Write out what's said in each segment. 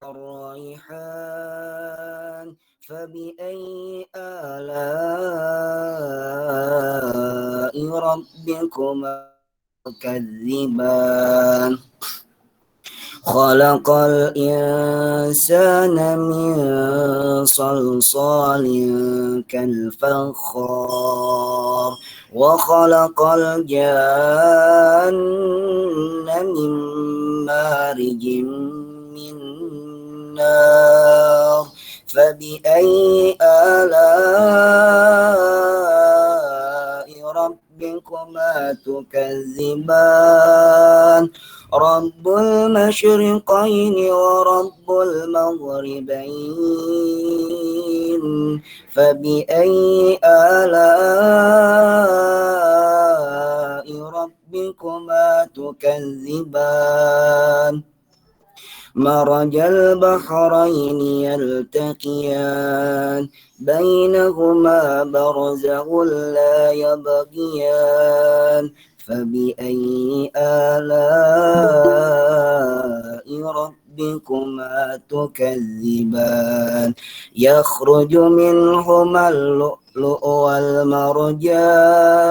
الريحان فبأي آلاء ربكما تكذبان خلق الإنسان من صلصال كالفخار وخلق الجان من مارج من نار فبأي آلاء ربكما تكذبان رب المشرقين ورب المغربين فبأي آلاء ربكما تكذبان مرج البحرين يلتقيان بينهما برزخ لا يبغيان فبأي آلاء ربكما تكذبان يخرج منهما اللؤلؤ والمرجان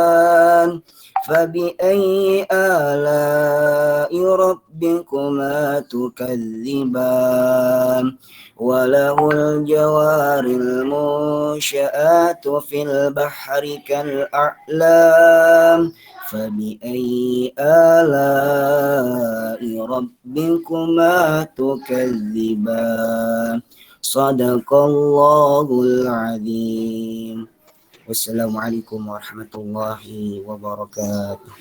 فبأي آلاء ربكما تكذبان وله الجوار المنشآت في البحر كالأعلام فبأي آلاء ربكما تكذبان صدق الله العظيم. Wassalamualaikum warahmatullahi wabarakatuh.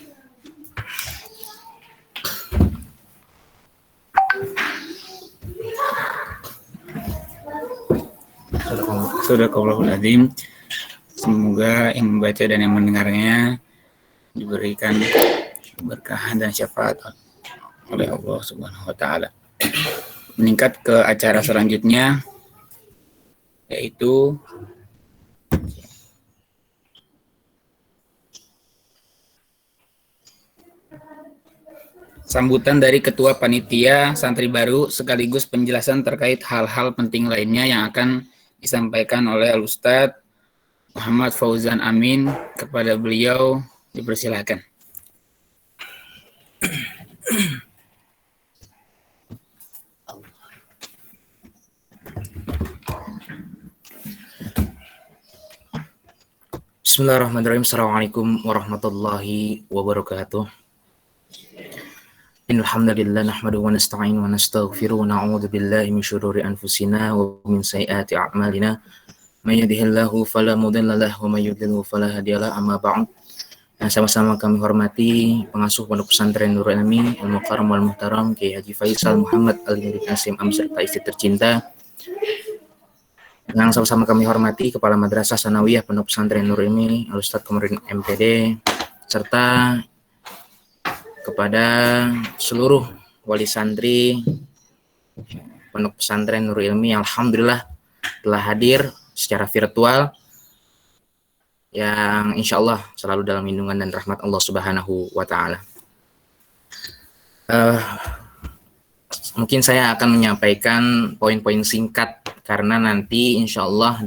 Sadaqallahul azim. Semoga yang membaca dan yang mendengarnya diberikan keberkahan dan syafaat oleh Allah Subhanahu wa taala. Meningkat ke acara selanjutnya, yaitu sambutan dari Ketua Panitia Santri Baru sekaligus penjelasan terkait hal-hal penting lainnya yang akan disampaikan oleh Al-Ustadz Muhammad Fauzan Amin. Kepada beliau dipersilakan. Bismillahirrahmanirrahim. Assalamualaikum warahmatullahi wabarakatuh. Innalhamdulillah nahmaduhu wa nasta'inu wa nastaghfiruhu wa na'udzu billahi min syururi anfusina wa min sayyiati a'malina. May yahdihillahu fala mudilla lahu wa may yudlil fala hadiyalah. Amma ba'd. Yang sama-sama kami hormati pengasuh Pondok Pesantren Nurul Ilmi Al-Mukarram wal Muhtaram Kiai Haji Faisal Muhammad Al-Nurul Nasim Am serta istri tercinta. Yang sama-sama kami hormati Kepala Madrasah Sanawiyah Pondok Pesantren Nurul Ilmi Al-Ustadz Komarudin MPD serta kepada seluruh wali santri Pondok Pesantren Nurul Ilmi yang alhamdulillah telah hadir secara virtual, yang insya Allah selalu dalam lindungan dan rahmat Allah Subhanahu wa Ta'ala. Mungkin saya akan menyampaikan poin-poin singkat karena nanti insya Allah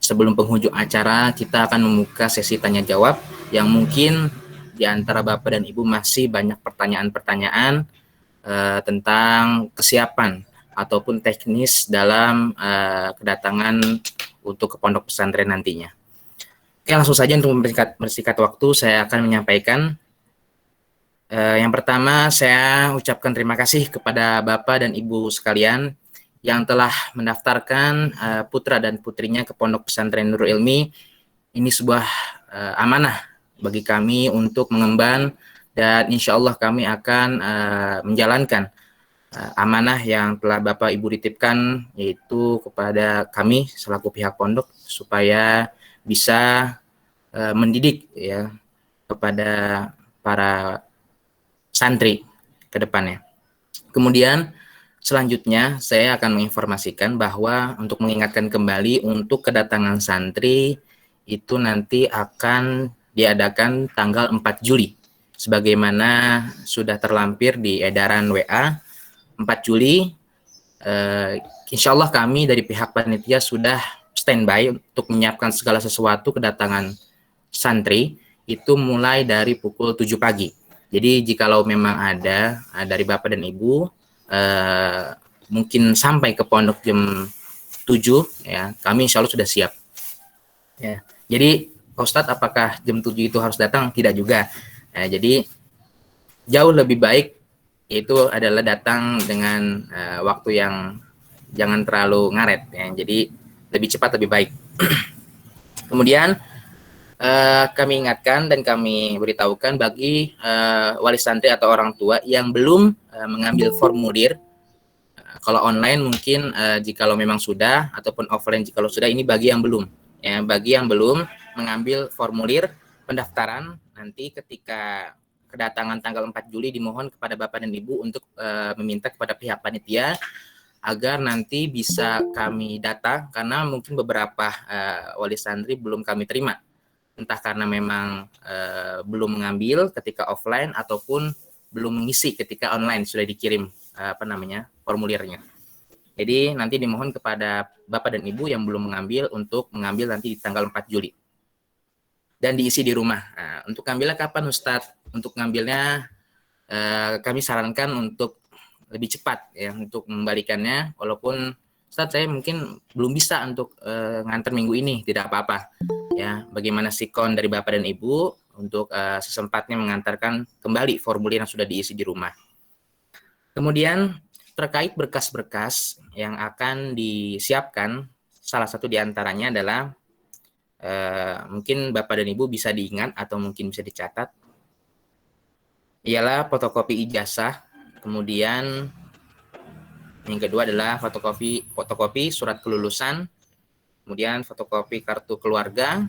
sebelum penghujung acara kita akan membuka sesi tanya jawab yang mungkin di antara Bapak dan Ibu masih banyak pertanyaan-pertanyaan tentang kesiapan ataupun teknis dalam kedatangan untuk ke pondok pesantren nantinya. Oke, langsung saja untuk mempersingkat waktu saya akan menyampaikan. Yang pertama saya ucapkan terima kasih kepada Bapak dan Ibu sekalian yang telah mendaftarkan putra dan putrinya ke pondok pesantren Nurul Ilmi. Ini sebuah amanah bagi kami untuk mengemban dan insya Allah kami akan menjalankan amanah yang telah Bapak Ibu titipkan, yaitu kepada kami selaku pihak pondok supaya bisa mendidik ya kepada para santri ke depannya. Kemudian selanjutnya saya akan menginformasikan bahwa untuk mengingatkan kembali untuk kedatangan santri itu nanti akan diadakan tanggal 4 Juli. Sebagaimana sudah terlampir di edaran WA, 4 Juli Insya Allah kami dari pihak panitia sudah standby untuk menyiapkan segala sesuatu kedatangan santri itu mulai dari pukul 7 pagi. Jadi jikalau memang ada dari Bapak dan Ibu mungkin sampai ke pondok jam 7 ya, kami insya Allah sudah siap. Ya. Jadi Ustadz, apakah jam 7 itu harus datang? Tidak juga. Jadi jauh lebih baik itu adalah datang dengan waktu yang jangan terlalu ngaret ya. Jadi lebih cepat lebih baik. Kemudian kami ingatkan dan kami beritahukan bagi wali santri atau orang tua yang belum mengambil formulir. Kalau online mungkin jikalau memang sudah, ataupun offline jikalau sudah, ini bagi yang belum. Ya, bagi yang belum mengambil formulir pendaftaran, nanti ketika kedatangan tanggal 4 Juli dimohon kepada Bapak dan Ibu untuk meminta kepada pihak panitia agar nanti bisa kami data, karena mungkin beberapa wali santri belum kami terima. Entah karena memang belum mengambil ketika offline ataupun belum mengisi ketika online sudah dikirim formulirnya. Jadi nanti dimohon kepada Bapak dan Ibu yang belum mengambil untuk mengambil nanti di tanggal 4 Juli. Dan diisi di rumah. Nah, untuk ngambilnya kapan Ustadz? Untuk ngambilnya kami sarankan untuk lebih cepat ya untuk membalikannya, walaupun Ustadz saya mungkin belum bisa untuk nganter minggu ini, tidak apa-apa. Ya, bagaimana sikon dari Bapak dan Ibu untuk sesempatnya mengantarkan kembali formulir yang sudah diisi di rumah. Kemudian terkait berkas-berkas yang akan disiapkan, salah satu diantaranya adalah mungkin Bapak dan Ibu bisa diingat atau mungkin bisa dicatat, ialah fotokopi ijazah, kemudian yang kedua adalah fotokopi surat kelulusan, kemudian fotokopi kartu keluarga,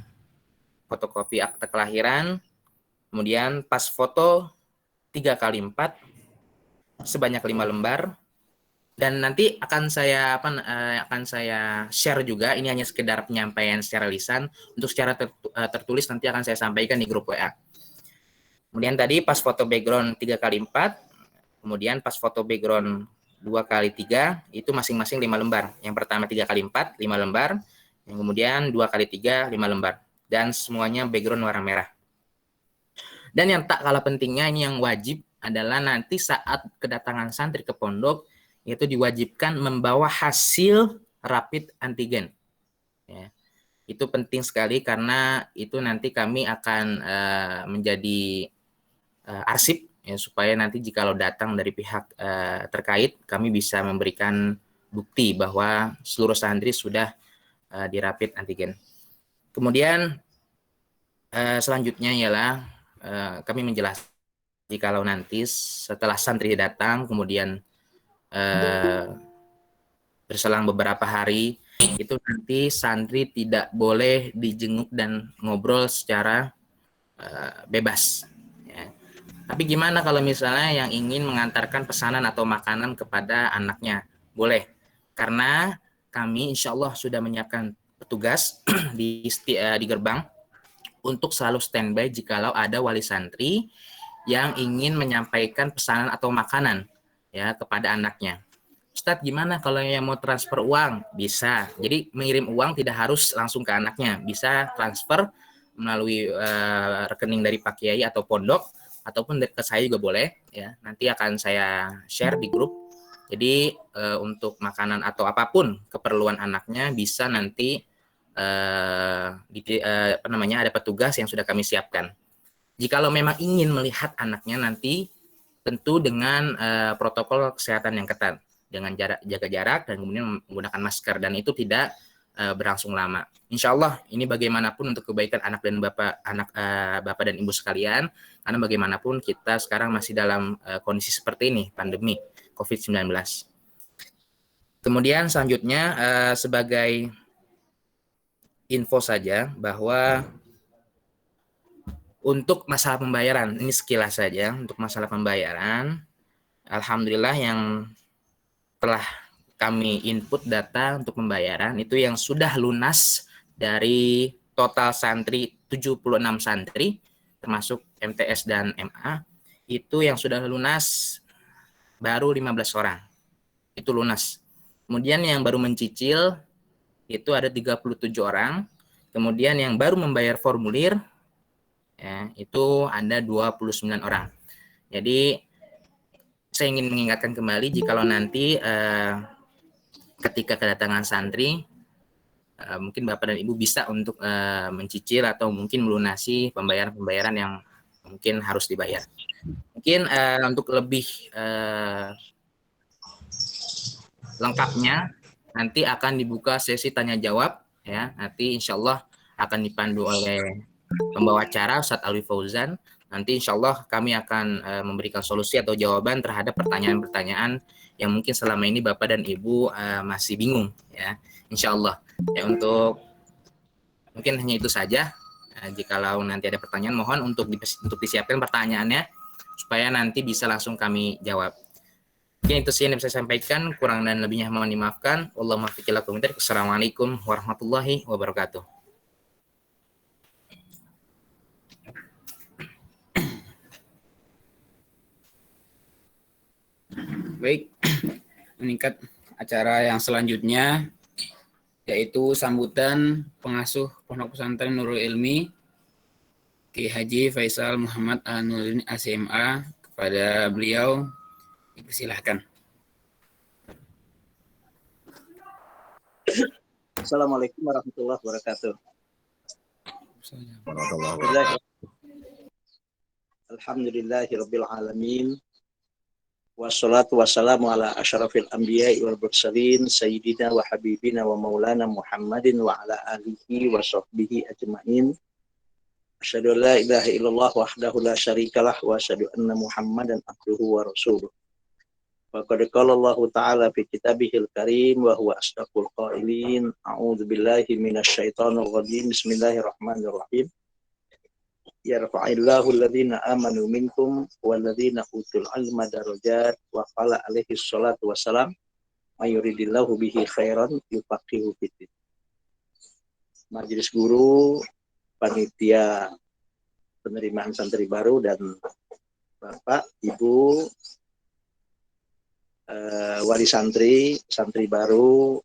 fotokopi akte kelahiran, kemudian pas foto 3x4 sebanyak 5 lembar. Dan nanti akan saya share juga, ini hanya sekedar penyampaian secara lisan, untuk secara tertulis nanti akan saya sampaikan di grup WA. Kemudian tadi pas foto background 3x4, kemudian pas foto background 2x3 itu masing-masing 5 lembar. Yang pertama 3x4 5 lembar, yang kemudian 2x3 5 lembar, dan semuanya background warna merah. Dan yang tak kalah pentingnya, ini yang wajib adalah nanti saat kedatangan santri ke pondok itu diwajibkan membawa hasil rapid antigen. Ya. Itu penting sekali karena itu nanti kami akan menjadi arsip ya, supaya nanti jikalau datang dari pihak terkait kami bisa memberikan bukti bahwa seluruh santri sudah di rapid antigen. Kemudian selanjutnya ialah kami menjelaskan jikalau nanti setelah santri datang kemudian berselang beberapa hari itu nanti santri tidak boleh dijenguk dan ngobrol secara bebas. Ya. Tapi gimana kalau misalnya yang ingin mengantarkan pesanan atau makanan kepada anaknya? Boleh, karena kami insya Allah sudah menyiapkan petugas di gerbang untuk selalu standby jikalau ada wali santri yang ingin menyampaikan pesanan atau makanan ya kepada anaknya. Ustadz, gimana kalau yang mau transfer uang? Bisa. Jadi mengirim uang tidak harus langsung ke anaknya, bisa transfer melalui rekening dari Pak Kiai atau pondok, ataupun ke saya juga boleh. Ya, nanti akan saya share di grup. Jadi untuk makanan atau apapun keperluan anaknya bisa nanti ada petugas yang sudah kami siapkan. Jikalau memang ingin melihat anaknya nanti tentu dengan protokol kesehatan yang ketat, dengan jaga jarak dan kemudian menggunakan masker, dan itu tidak berlangsung lama. Insya Allah ini bagaimanapun untuk kebaikan anak bapak dan ibu sekalian, karena bagaimanapun kita sekarang masih dalam kondisi seperti ini, pandemi COVID-19. Kemudian selanjutnya sebagai info saja bahwa untuk masalah pembayaran, ini sekilas saja untuk masalah pembayaran, alhamdulillah yang telah kami input data untuk pembayaran itu yang sudah lunas dari total santri 76 santri termasuk MTS dan MA, itu yang sudah lunas baru 15 orang. Itu lunas. Kemudian yang baru mencicil itu ada 37 orang. Kemudian yang baru membayar formulir ya, itu ada 29 orang. Jadi saya ingin mengingatkan kembali jikalau nanti ketika kedatangan santri mungkin Bapak dan Ibu bisa untuk mencicil atau mungkin melunasi pembayaran-pembayaran yang mungkin harus dibayar. Mungkin untuk lebih lengkapnya nanti akan dibuka sesi tanya jawab ya. Nanti insya Allah akan dipandu oleh pembawa acara Ustadz Alwi Fauzan. Nanti insya Allah kami akan memberikan solusi atau jawaban terhadap pertanyaan-pertanyaan yang mungkin selama ini Bapak dan Ibu masih bingung ya. Insya Allah. Ya, untuk mungkin hanya itu saja. Jikalau nanti ada pertanyaan, mohon untuk disiapkan pertanyaannya supaya nanti bisa langsung kami jawab. Mungkin itu sih yang bisa saya sampaikan. Kurang dan lebihnya mohon dimaafkan. Wallahumma fiqilakum. Assalamualaikum warahmatullahi wabarakatuh. Baik, meningkat acara yang selanjutnya yaitu sambutan pengasuh Pondok Pesantren Nurul Ilmi Ki Haji Faisal Muhammad Al-Nurin ACMA. Kepada beliau dipersilahkan. Assalamualaikum warahmatullahi wabarakatuh. Alhamdulillahirabbil alamin. Wassalatu wassalamu ala asyrafil anbiya'i wal mursalin sayyidina wa habibina wa maulana Muhammadin wa ala alihi wa sahbihi ajma'in. Asyhadu an la ilaha illallah wahdahu la syarikalah wa asyhadu anna Muhammadan abduhu wa rasuluh. Wa qad qala Allah ta'ala fi kitabihil karim wa huwa asdaqul qailin. A'udzu billahi minasyaitonir rajim. Bismillahirrahmanirrahim. Yarfa'illahu alladhina amanu minkum walladhina utul ilma darajat wa qala alaihi salatu wassalam may yuridillahu bihi khairan yufaqihu fiddin. Majelis guru, panitia penerimaan santri baru dan Bapak, Ibu, wali santri, santri baru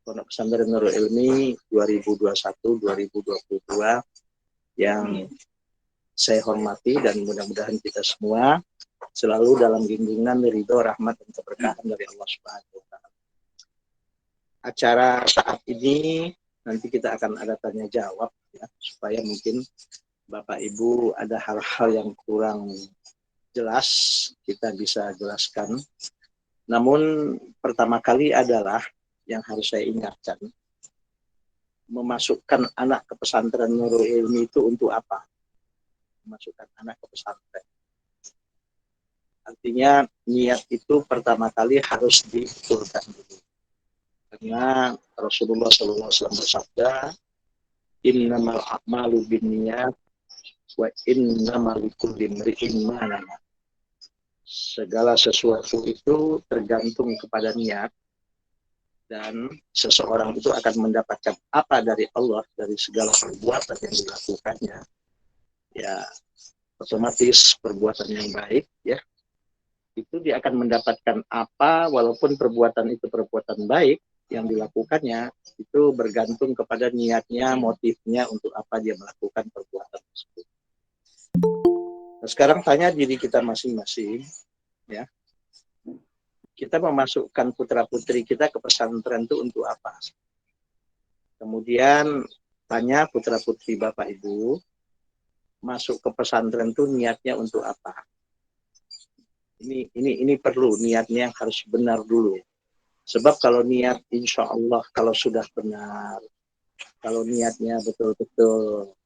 Pondok Pesantren Nurul Ilmi 2021-2022 yang saya hormati, dan mudah-mudahan kita semua selalu dalam bimbingan ridho, rahmat, dan keberkahan dari Allah Subhanahu wa Ta'ala. Acara saat ini nanti kita akan ada tanya jawab ya, supaya mungkin Bapak Ibu ada hal-hal yang kurang jelas kita bisa jelaskan. Namun pertama kali adalah yang harus saya ingatkan, memasukkan anak ke pesantren Nurul Ilmi itu untuk apa? Memasukkan anak ke pesantren. Artinya niat itu pertama kali harus dibetulkan dulu. Karena Rasulullah SAW bersabda, innamal a'malu binniyat wa innamal likulli imri'in ma nawa. Segala sesuatu itu tergantung kepada niat, dan seseorang itu akan mendapatkan apa dari Allah dari segala perbuatan yang dilakukannya. Ya, otomatis perbuatan yang baik ya, itu dia akan mendapatkan apa, walaupun perbuatan itu perbuatan baik yang dilakukannya, itu bergantung kepada niatnya, motifnya untuk apa dia melakukan perbuatan tersebut. Nah, sekarang tanya diri kita masing-masing ya, kita memasukkan putra-putri kita ke pesantren itu untuk apa? Kemudian tanya putra-putri Bapak Ibu, masuk ke pesantren itu niatnya untuk apa? Ini perlu niatnya yang harus benar dulu. Sebab kalau niat insya Allah kalau sudah benar, kalau niatnya betul-betul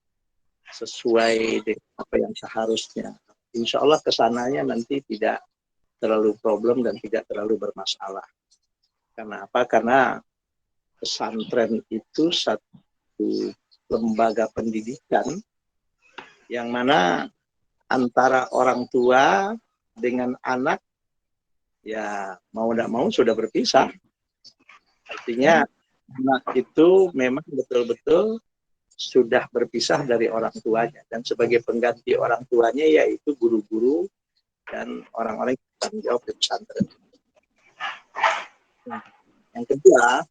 sesuai dengan apa yang seharusnya, insya Allah kesananya nanti tidak terlalu problem dan tidak terlalu bermasalah. Karena apa? Karena pesantren itu satu lembaga pendidikan yang mana antara orang tua dengan anak ya mau tidak mau sudah berpisah. Artinya anak itu memang betul-betul sudah berpisah dari orang tuanya, dan sebagai pengganti orang tuanya yaitu guru-guru dan orang-orang yang bertanggung jawab di pesantren. Yang kedua,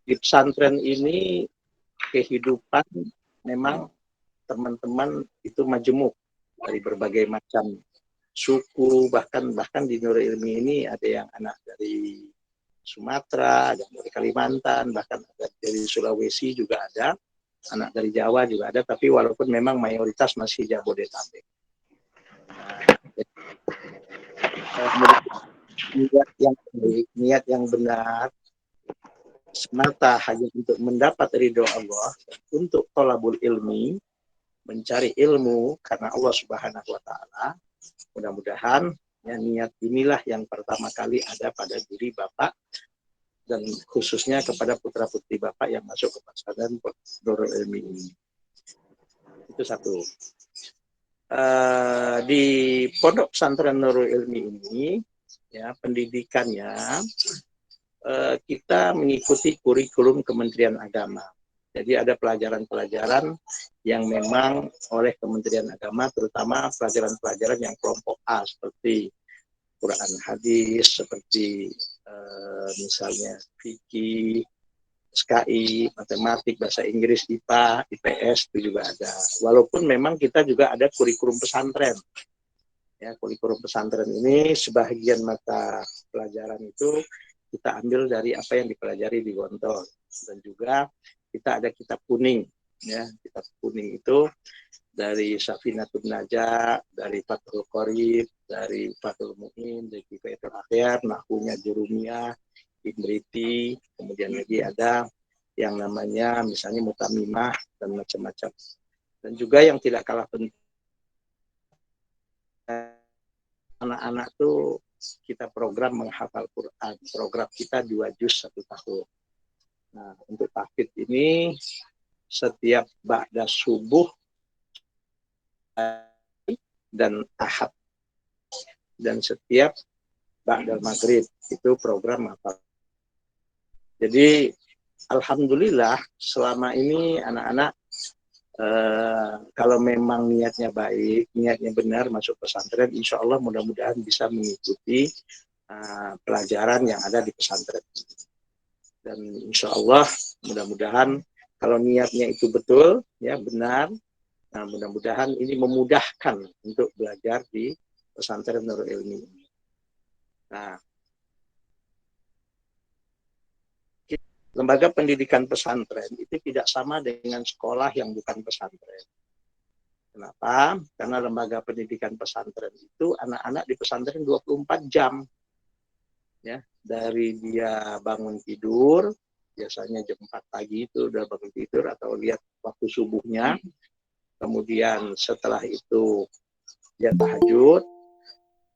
di pesantren ini kehidupan memang teman-teman itu majemuk dari berbagai macam suku, bahkan di Nurul Ilmi ini ada yang anak dari Sumatera, ada yang dari Kalimantan, bahkan ada dari Sulawesi juga ada, anak dari Jawa juga ada, tapi walaupun memang mayoritas masih Jabodetabek. Niat yang baik, niat yang benar, semata hanya untuk mendapat ridho Allah, untuk thalabul ilmi, mencari ilmu karena Allah Subhanahu wa Ta'ala. Mudah-mudahan ya, niat inilah yang pertama kali ada pada diri Bapak dan khususnya kepada putra-putri Bapak yang masuk ke pesantren Nurul Ilmi ini. Itu satu. Di pondok pesantren Nurul Ilmi ini, ya pendidikannya kita mengikuti kurikulum Kementerian Agama. Jadi ada pelajaran-pelajaran yang memang oleh Kementerian Agama, terutama pelajaran-pelajaran yang kelompok A seperti Quran hadis, seperti misalnya fikih, SKI, matematik, bahasa Inggris, IPA, IPS itu juga ada. Walaupun memang kita juga ada kurikulum pesantren. Ya, kurikulum pesantren ini sebagian mata pelajaran itu kita ambil dari apa yang dipelajari di Gontor, dan juga kita ada kitab kuning. Ya, kitab kuning itu dari Safinatun Najah, dari Fathul Qorib, dari Fathul Mu'in, dari Kifayatul Akhir, Nahwunya Jurumiyah, Imriti, kemudian lagi ada yang namanya misalnya Mutamimah dan macam-macam. Dan juga yang tidak kalah penting, anak-anak tuh kita program menghafal Quran. Program kita 2 juz 1 tahun. Nah, untuk tahfidz ini setiap ba'da subuh dan ahad, dan setiap ba'da maghrib itu program hafal. Jadi alhamdulillah selama ini anak-anak kalau memang niatnya baik, niatnya benar masuk pesantren, insya Allah mudah-mudahan bisa mengikuti pelajaran yang ada di pesantren. Dan insya Allah mudah-mudahan kalau niatnya itu betul, ya benar, nah mudah-mudahan ini memudahkan untuk belajar di pesantren Nurul Ilmi. Nah, lembaga pendidikan pesantren itu tidak sama dengan sekolah yang bukan pesantren. Kenapa? Karena lembaga pendidikan pesantren itu anak-anak di pesantren 24 jam. Ya, dari dia bangun tidur, biasanya jam 4 pagi itu udah bangun tidur atau lihat waktu subuhnya. Kemudian setelah itu dia tahajud,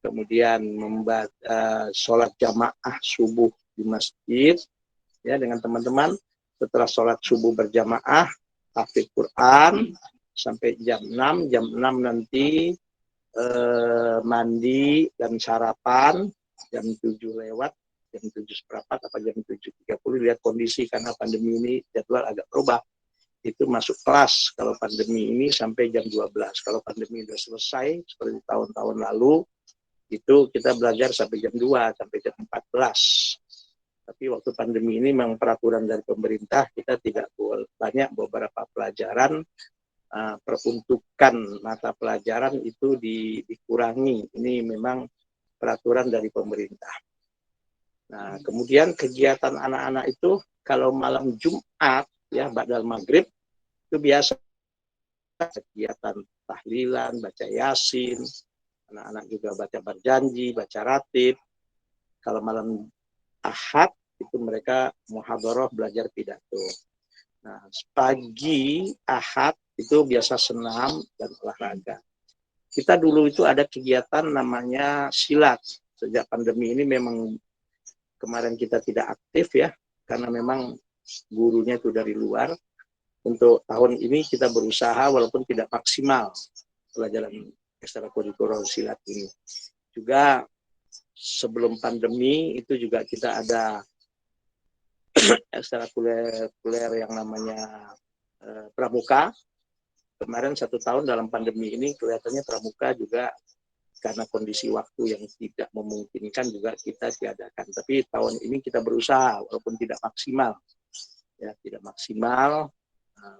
kemudian sholat jamaah subuh di masjid, ya dengan teman-teman. Setelah sholat subuh berjamaah, tahfidz Quran sampai jam 6. Jam 6 nanti mandi dan sarapan. Jam 7 lewat, jam 7 seperempat atau jam 7.30, lihat kondisi karena pandemi ini jadwal agak berubah. Itu masuk kelas kalau pandemi ini sampai jam 12. Kalau pandemi sudah selesai seperti tahun-tahun lalu, itu kita belajar sampai jam 2, sampai jam 14. Tapi waktu pandemi ini memang peraturan dari pemerintah, kita tidak banyak beberapa pelajaran, peruntukan mata pelajaran itu dikurangi. Ini memang peraturan dari pemerintah. Nah, kemudian kegiatan anak-anak itu kalau malam Jumat, ya ba'dal maghrib, itu biasa kegiatan tahlilan, baca yasin, anak-anak juga baca berjanji, baca ratib. Kalau malam Ahad itu mereka muhadharah, belajar pidato. Nah, pagi Ahad itu biasa senam dan olahraga. Kita dulu itu ada kegiatan namanya silat. Sejak pandemi ini memang kemarin kita tidak aktif ya, karena memang gurunya itu dari luar. Untuk tahun ini kita berusaha walaupun tidak maksimal pelajaran ekstrakurikuler silat ini. Juga sebelum pandemi itu juga kita ada ekstrakurikuler yang namanya pramuka. Kemarin 1 tahun dalam pandemi ini kelihatannya pramuka juga karena kondisi waktu yang tidak memungkinkan juga kita tiadakan. Tapi tahun ini kita berusaha walaupun tidak maksimal, ya tidak maksimal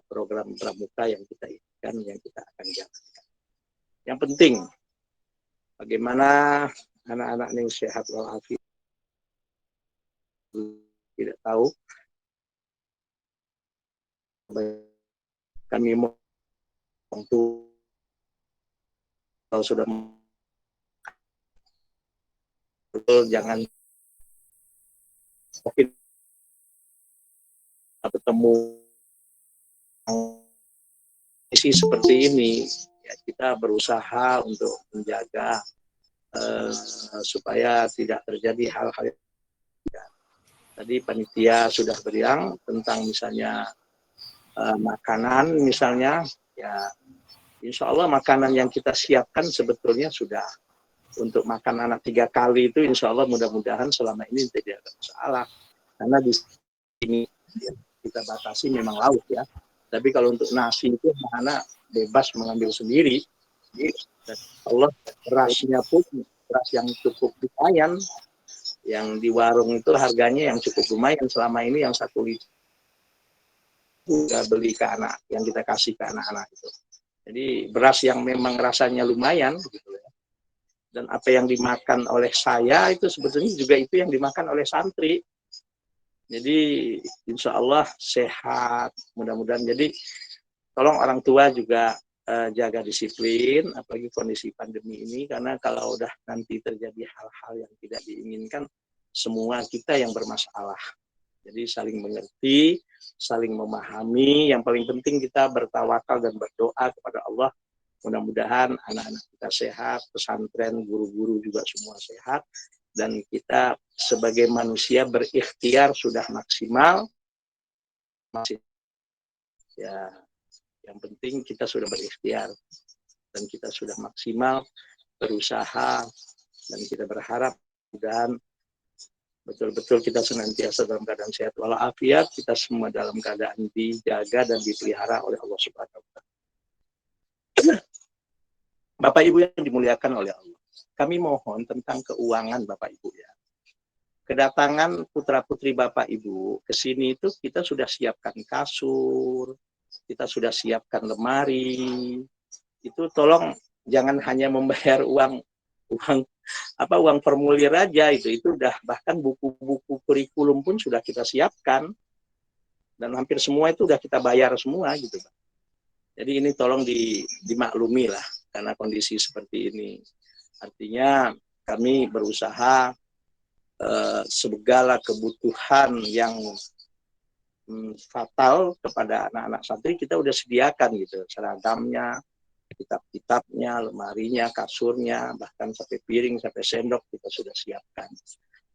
program pramuka yang kita inginkan, yang kita akan jalankan. Yang penting bagaimana anak-anak yang sehat walafiat, tidak tahu kami mau kalau sudah betul jangan mungkin bertemu kondisi seperti ini, ya kita berusaha untuk menjaga supaya tidak terjadi hal-hal yang tidak. Tadi panitia sudah beriang tentang misalnya makanan misalnya, ya insya Allah makanan yang kita siapkan sebetulnya sudah untuk makan anak 3 kali itu insya Allah mudah-mudahan selama ini tidak ada masalah, karena di sini kita batasi memang lauk ya, tapi kalau untuk nasi itu anak bebas mengambil sendiri. Jadi Allah berasnya pun beras yang cukup lumayan, yang di warung itu harganya yang cukup lumayan selama ini, yang 1 liter kita beli ke anak, yang kita kasih ke anak-anak itu. Jadi beras yang memang rasanya lumayan gitu ya. Dan apa yang dimakan oleh saya itu sebetulnya juga itu yang dimakan oleh santri. Jadi insya Allah sehat mudah-mudahan. Jadi tolong orang tua juga jaga disiplin, apalagi kondisi pandemi ini, karena kalau udah nanti terjadi hal-hal yang tidak diinginkan, semua kita yang bermasalah. Jadi saling mengerti, saling memahami, yang paling penting kita bertawakal dan berdoa kepada Allah. Mudah-mudahan anak-anak kita sehat, pesantren, guru-guru juga semua sehat, dan kita sebagai manusia berikhtiar sudah maksimal. Ya, yang penting kita sudah berikhtiar dan kita sudah maksimal berusaha, dan kita berharap dan betul-betul kita senantiasa dalam keadaan sehat walafiat, kita semua dalam keadaan dijaga dan dipelihara oleh Allah Subhanahu wa Ta'ala. Bapak Ibu yang dimuliakan oleh Allah, kami mohon tentang keuangan Bapak Ibu ya. Kedatangan putra-putri Bapak Ibu ke sini itu kita sudah siapkan kasur, kita sudah siapkan lemari. Itu tolong jangan hanya membayar uang formulir aja, itu udah, bahkan buku-buku kurikulum pun sudah kita siapkan dan hampir semua itu udah kita bayar semua gitu Pak. Jadi ini tolong dimaklumi lah karena kondisi seperti ini. Artinya kami berusaha segala kebutuhan yang fatal kepada anak-anak santri kita udah sediakan gitu, seragamnya, kitab-kitabnya, lemarinya, kasurnya, bahkan sampai piring, sampai sendok kita sudah siapkan.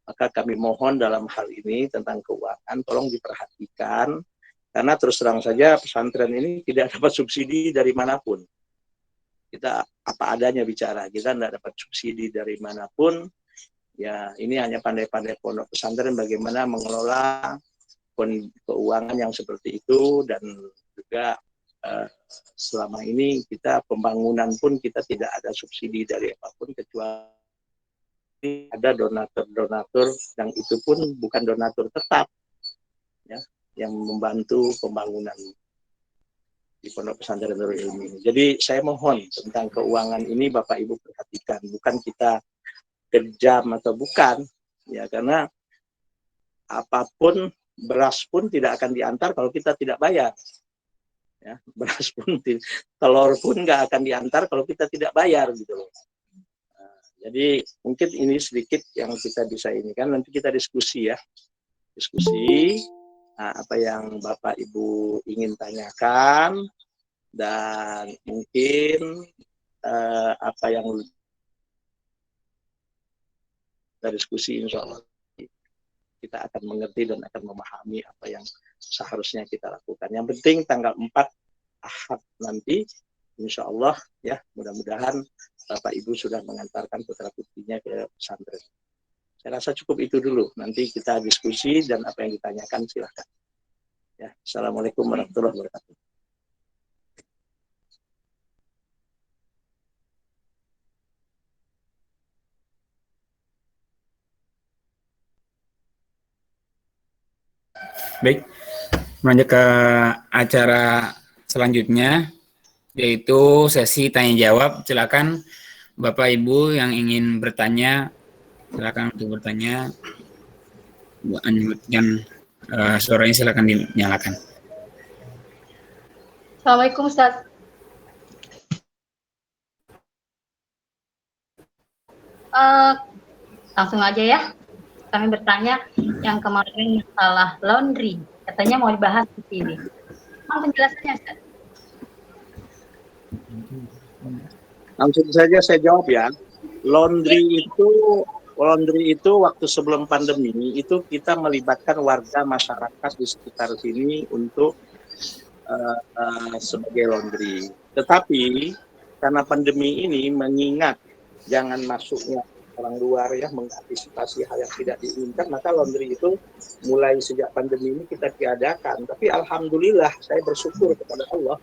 Maka kami mohon dalam hal ini tentang keuangan tolong diperhatikan, karena terus terang saja pesantren ini tidak dapat subsidi dari manapun. Kita apa adanya bicara, kita tidak dapat subsidi dari manapun. Ya, ini hanya pandai-pandai pondok pesantren bagaimana mengelola keuangan yang seperti itu, dan juga selama ini kita pembangunan pun kita tidak ada subsidi dari apapun kecuali ada donatur-donatur yang itu pun bukan donatur tetap ya, yang membantu pembangunan di Pondok Pesantren Nurul Ilmi. Jadi saya mohon tentang keuangan ini Bapak Ibu perhatikan, bukan kita kejam atau bukan ya, karena apapun, beras pun tidak akan diantar kalau kita tidak bayar. Ya, beras pun, telur pun nggak akan diantar kalau kita tidak bayar gitu loh. Nah, jadi mungkin ini sedikit yang kita bisa ini kan, nanti kita diskusi ya, apa yang Bapak Ibu ingin tanyakan, dan mungkin apa yang kita diskusi insya Allah kita akan mengerti dan akan memahami apa yang seharusnya kita lakukan. Yang penting tanggal 4 Ahad nanti, insya Allah ya, mudah-mudahan Bapak Ibu sudah mengantarkan putra-putrinya ke pesantren. Saya rasa cukup itu dulu. Nanti kita diskusi dan apa yang ditanyakan silahkan. Ya, Assalamualaikum warahmatullahi wabarakatuh. Baik, lanjut ke acara selanjutnya, yaitu sesi tanya jawab. Silakan Bapak Ibu yang ingin bertanya, silakan untuk bertanya. Yang suaranya silakan dinyalakan. Assalamualaikum Ustaz. Langsung aja ya. Kami bertanya yang kemarin masalah laundry. Katanya mau dibahas di sini. Mohon penjelasannya, Ustaz. Langsung saja saya jawab ya. Laundry itu waktu sebelum pandemi itu kita melibatkan warga masyarakat di sekitar sini untuk sebagai laundry. Tetapi karena pandemi ini mengingat jangan masuknya orang luar ya, mengantisipasi hal yang tidak diinginkan, maka laundry itu mulai sejak pandemi ini kita tiadakan. Tapi alhamdulillah saya bersyukur kepada Allah,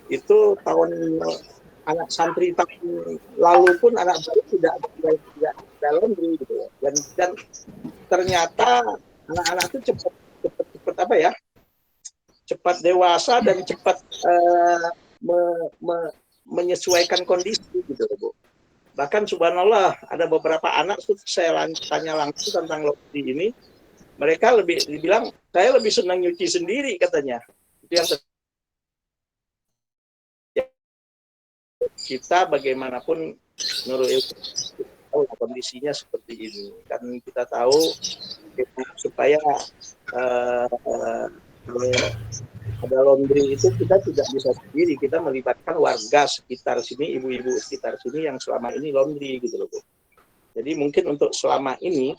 itu tahun anak santri tahun lalu pun anak baru tidak laundry gitu. Dan ternyata anak-anak itu cepat apa ya? Cepat dewasa dan cepat menyesuaikan kondisi gitu, Bu. Bahkan subhanallah ada beberapa anak tuh saya tanya langsung tentang laundry ini, mereka lebih dibilang saya lebih senang nyuci sendiri katanya. Itu yang kita bagaimanapun menurut kondisinya seperti ini, kan kita tahu supaya ada laundry itu kita tidak bisa sendiri, kita melibatkan warga sekitar sini, ibu-ibu sekitar sini yang selama ini laundry gitu loh, Bu. Jadi mungkin untuk selama ini,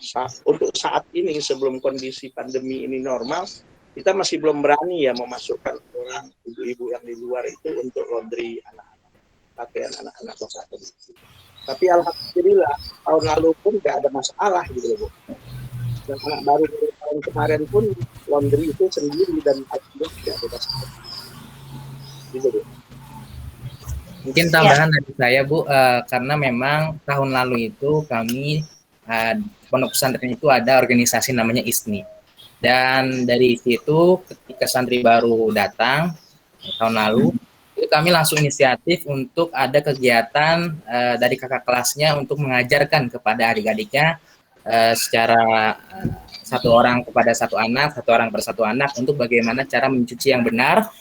untuk saat ini sebelum kondisi pandemi ini normal, kita masih belum berani ya memasukkan orang ibu-ibu yang di luar itu untuk laundry anak-anak, pakaian anak-anak saat ini. Tapi alhamdulillah tahun lalu pun nggak ada masalah gitu loh, Bu. Dan anak baru dari tahun kemarin pun laundry itu sendiri dan alhamdulillah tidak ada masalah. Gitu, Bu. Mungkin tambahan dari saya, Bu, karena memang tahun lalu itu kami pondok pesantren itu ada organisasi namanya ISNI. Dan dari situ ketika santri baru datang tahun lalu, itu kami langsung inisiatif untuk ada kegiatan dari kakak kelasnya untuk mengajarkan kepada adik-adiknya secara satu orang kepada satu anak, satu orang per satu anak, untuk bagaimana cara mencuci yang benar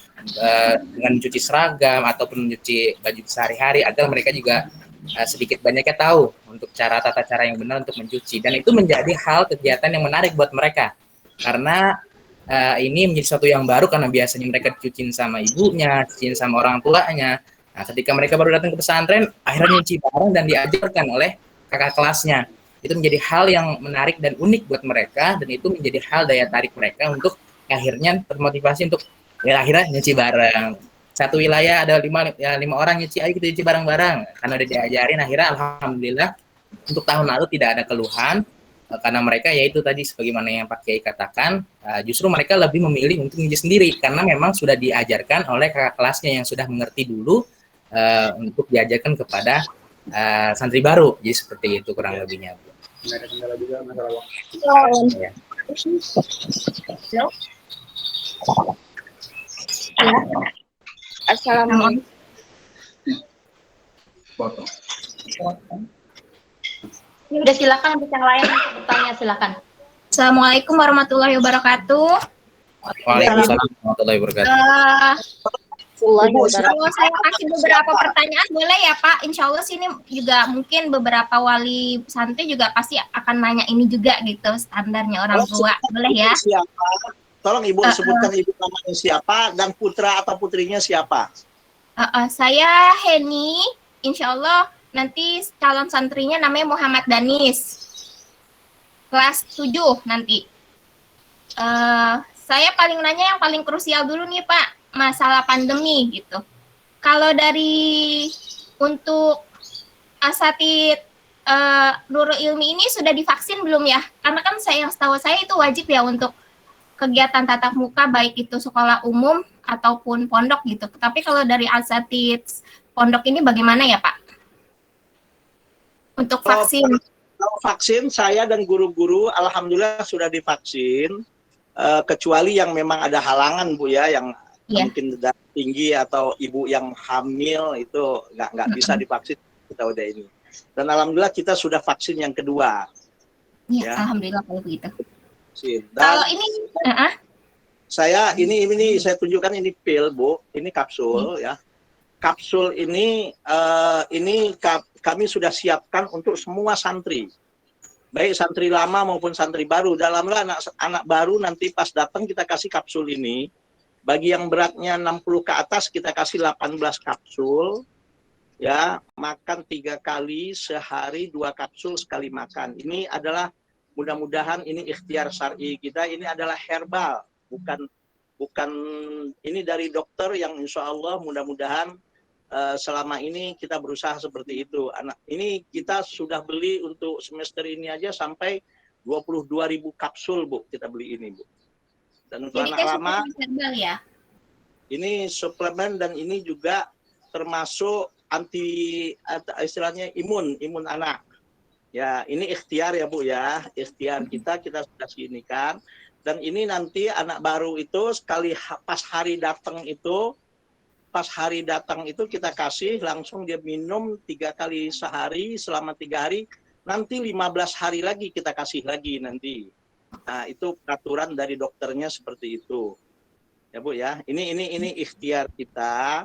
dengan mencuci seragam ataupun mencuci baju sehari-hari, agar mereka juga sedikit banyaknya tahu untuk tata cara yang benar untuk mencuci. Dan itu menjadi hal kegiatan yang menarik buat mereka, karena ini menjadi sesuatu yang baru, karena biasanya mereka dicuciin sama ibunya, dicuciin sama orang tuanya. Nah, ketika mereka baru datang ke pesantren, akhirnya nyuci bareng dan diajarkan oleh kakak kelasnya. Itu menjadi hal yang menarik dan unik buat mereka, dan itu menjadi hal daya tarik mereka untuk akhirnya termotivasi untuk ya akhirnya nyuci bareng. Satu wilayah ada 5 orang nyuci, ayo kita nyuci bareng-bareng. Karena udah diajarin, akhirnya alhamdulillah untuk tahun lalu tidak ada keluhan, karena mereka yaitu tadi sebagaimana yang Pak Kiai katakan, justru mereka lebih memilih untuk nyuci sendiri karena memang sudah diajarkan oleh kakak kelasnya yang sudah mengerti dulu untuk diajarkan kepada santri baru. Jadi seperti itu kurang lebihnya. Nggak ada kendala juga masalah waktu. Ya. Assalamualaikum. Ya udah, silakan untuk yang lain untuk bertanya, silakan. Assalamualaikum warahmatullahi wabarakatuh. Waalaikumsalam warahmatullahi wabarakatuh. Kalau saya kasih beberapa pertanyaan boleh ya Pak? Insya Allah sini juga mungkin beberapa wali santri juga pasti akan nanya ini juga gitu, standarnya orang tua. Boleh ya? Siapa? Tolong Ibu sebutkan ibu namanya siapa dan putra atau putrinya siapa? Saya Heni, insya Allah nanti calon santrinya namanya Muhammad Danis. Kelas 7 nanti. Saya paling nanya yang paling krusial dulu nih Pak, masalah pandemi gitu. Kalau dari untuk asatid Nurul Ilmi ini sudah divaksin belum ya? Karena kan yang setahu saya itu wajib ya untuk kegiatan tatap muka, baik itu sekolah umum ataupun pondok gitu. Tapi kalau dari asatid pondok ini bagaimana ya Pak? Untuk vaksin. Kalau vaksin, saya dan guru-guru alhamdulillah sudah divaksin. kecuali yang memang ada halangan Bu ya, yang Iya. mungkin darah tinggi atau ibu yang hamil itu nggak bisa divaksin, kita udah ini. Dan alhamdulillah kita sudah vaksin yang kedua. Iya, Ya. alhamdulillah kalau begitu. Dan Kalau ini, saya saya tunjukkan ini pil Bu, ini kapsul ya. Kapsul ini kami sudah siapkan untuk semua santri, baik santri lama maupun santri baru. Dalamlah anak baru nanti pas datang kita kasih kapsul ini. Bagi yang beratnya 60 ke atas kita kasih 18 kapsul, ya, makan 3 kali sehari, 2 kapsul sekali makan. Ini adalah mudah-mudahan ini ikhtiar syar'i kita, ini adalah herbal, bukan ini dari dokter yang insya Allah mudah-mudahan selama ini kita berusaha seperti itu. Ini kita sudah beli untuk semester ini aja sampai 22.000 kapsul Bu, kita beli ini Bu. Dan untuk anak lama herbal ya? Ini suplemen dan ini juga termasuk istilahnya imun anak. Ya, ini ikhtiar ya Bu ya, ikhtiar kita sudah sinikan. Dan ini nanti anak baru itu sekali pas hari datang itu kita kasih langsung dia minum 3 kali sehari selama 3 hari, nanti 15 hari lagi kita kasih lagi nanti. Nah, itu peraturan dari dokternya seperti itu. Ya Bu ya, ini ikhtiar kita.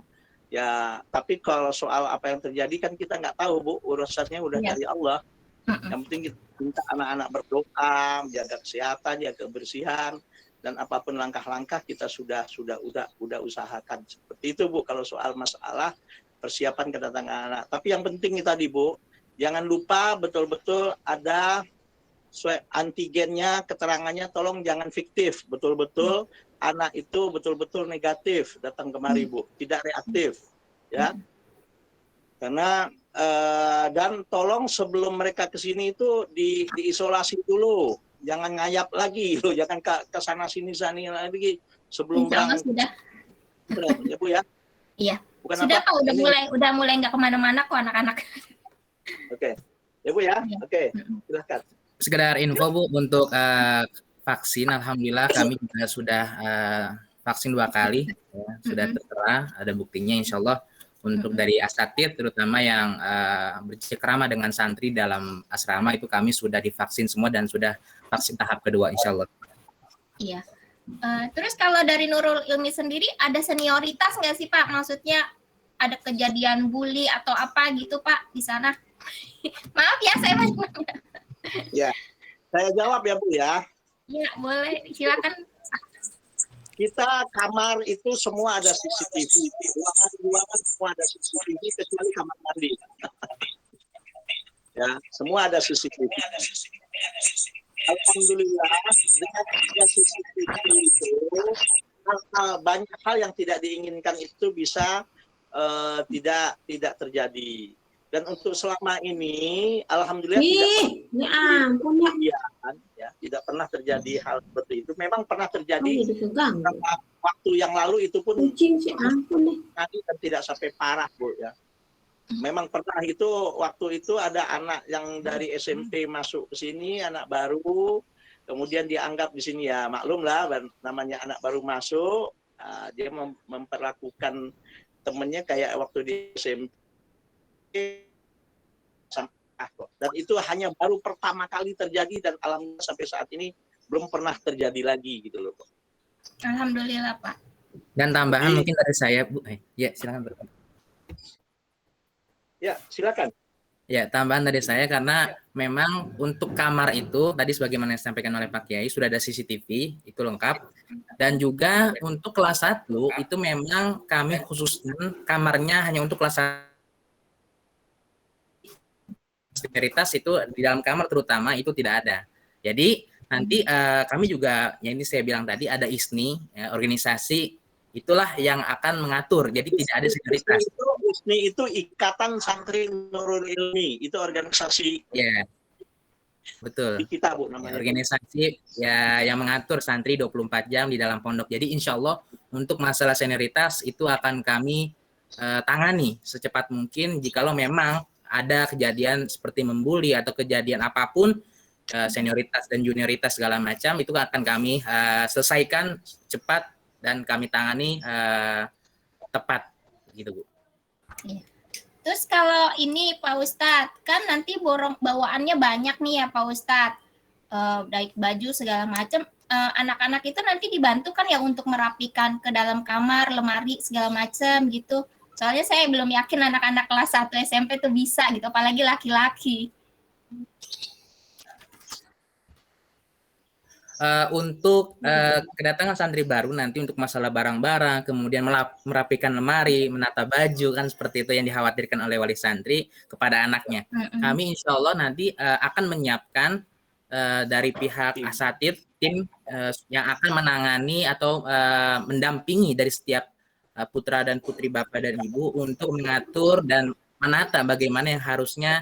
Ya, tapi kalau soal apa yang terjadi kan kita nggak tahu Bu, urusannya udah dari Allah. Yang penting kita minta anak-anak berdoa, jaga kesehatan, jaga kebersihan, dan apapun langkah-langkah kita sudah usahakan. Seperti itu Bu kalau soal masalah persiapan kedatangan anak. Tapi yang penting tadi Bu, jangan lupa betul-betul ada swab antigennya, keterangannya tolong jangan fiktif, betul-betul anak itu betul-betul negatif datang kemari Bu, tidak reaktif ya. Karena dan tolong sebelum mereka ke sini itu diisolasi dulu, jangan ngayap lagi loh, jangan ke sana sini lagi sebelum berangkat. Ya Bu ya. Iya. Bukan sudah apa, Pak, udah mulai nggak kemana-mana kok anak-anak. Oke. Ya Bu ya. Oke. Silakan. Sekedar info Bu untuk vaksin, alhamdulillah kami juga sudah vaksin 2 kali, ya, sudah tertera, ada buktinya insya Allah untuk dari asatid terutama yang bercengkrama dengan santri dalam asrama itu kami sudah divaksin semua dan sudah vaksin tahap kedua insya Allah. Iya. Terus kalau dari Nurul Ilmi sendiri ada senioritas nggak sih Pak? Maksudnya ada kejadian bully atau apa gitu Pak di sana? Maaf ya saya banyak. Ya, saya jawab ya Bu ya. Ya boleh, silakan. Kita kamar itu semua ada CCTV, ruangan semua ada CCTV kecuali kamar mandi. Ya, semua ada CCTV. Alhamdulillah dengan ada CCTV itu banyak hal yang tidak diinginkan itu bisa tidak terjadi. Dan untuk selama ini, alhamdulillah tidak pernah terjadi hal seperti itu. Memang pernah terjadi waktu yang lalu itu pun dan tidak sampai parah Bu ya. Memang pernah itu waktu itu ada anak yang dari SMP masuk ke sini, anak baru, kemudian dianggap di sini ya maklum lah namanya anak baru masuk, dia memperlakukan temennya kayak waktu di SMP. Dan itu hanya baru pertama kali terjadi dan alhamdulillah sampai saat ini belum pernah terjadi lagi gitu loh. Alhamdulillah Pak. Dan tambahan mungkin dari saya Bu, ya silakan Bu. Ya silakan. Ya tambahan dari saya karena memang untuk kamar itu tadi sebagaimana yang disampaikan oleh Pak Kiai sudah ada CCTV itu lengkap dan juga untuk kelas 1 itu memang kami khususkan kamarnya hanya untuk kelas 1. Prioritas itu di dalam kamar terutama itu tidak ada. Jadi nanti kami juga, ya ini saya bilang tadi ada ISNI, ya, organisasi itulah yang akan mengatur. Jadi tidak ada senioritas. ISNI itu Ikatan Santri Nurul Ilmi, itu organisasi. Ya, betul. Di kita Bu namanya. Organisasi ya yang mengatur santri 24 jam di dalam pondok. Jadi insya Allah untuk masalah senioritas itu akan kami tangani secepat mungkin. Jikalau memang ada kejadian seperti membuli atau kejadian apapun, senioritas dan junioritas segala macam itu akan kami selesaikan cepat dan kami tangani tepat gitu Bu. Iya. Terus kalau ini Pak Ustadz, kan nanti bawaannya banyak nih ya Pak Ustadz, baik baju segala macam. Anak-anak itu nanti dibantu kan ya untuk merapikan ke dalam kamar, lemari segala macam gitu. Soalnya saya belum yakin anak-anak kelas 1 SMP tuh bisa gitu, apalagi laki-laki. Untuk kedatangan santri baru nanti untuk masalah barang-barang, kemudian merapikan lemari, menata baju, kan seperti itu yang dikhawatirkan oleh wali santri kepada anaknya. Kami insya Allah nanti akan menyiapkan dari pihak asatid, tim yang akan menangani atau mendampingi dari setiap putra dan putri bapak dan ibu untuk mengatur dan menata bagaimana yang harusnya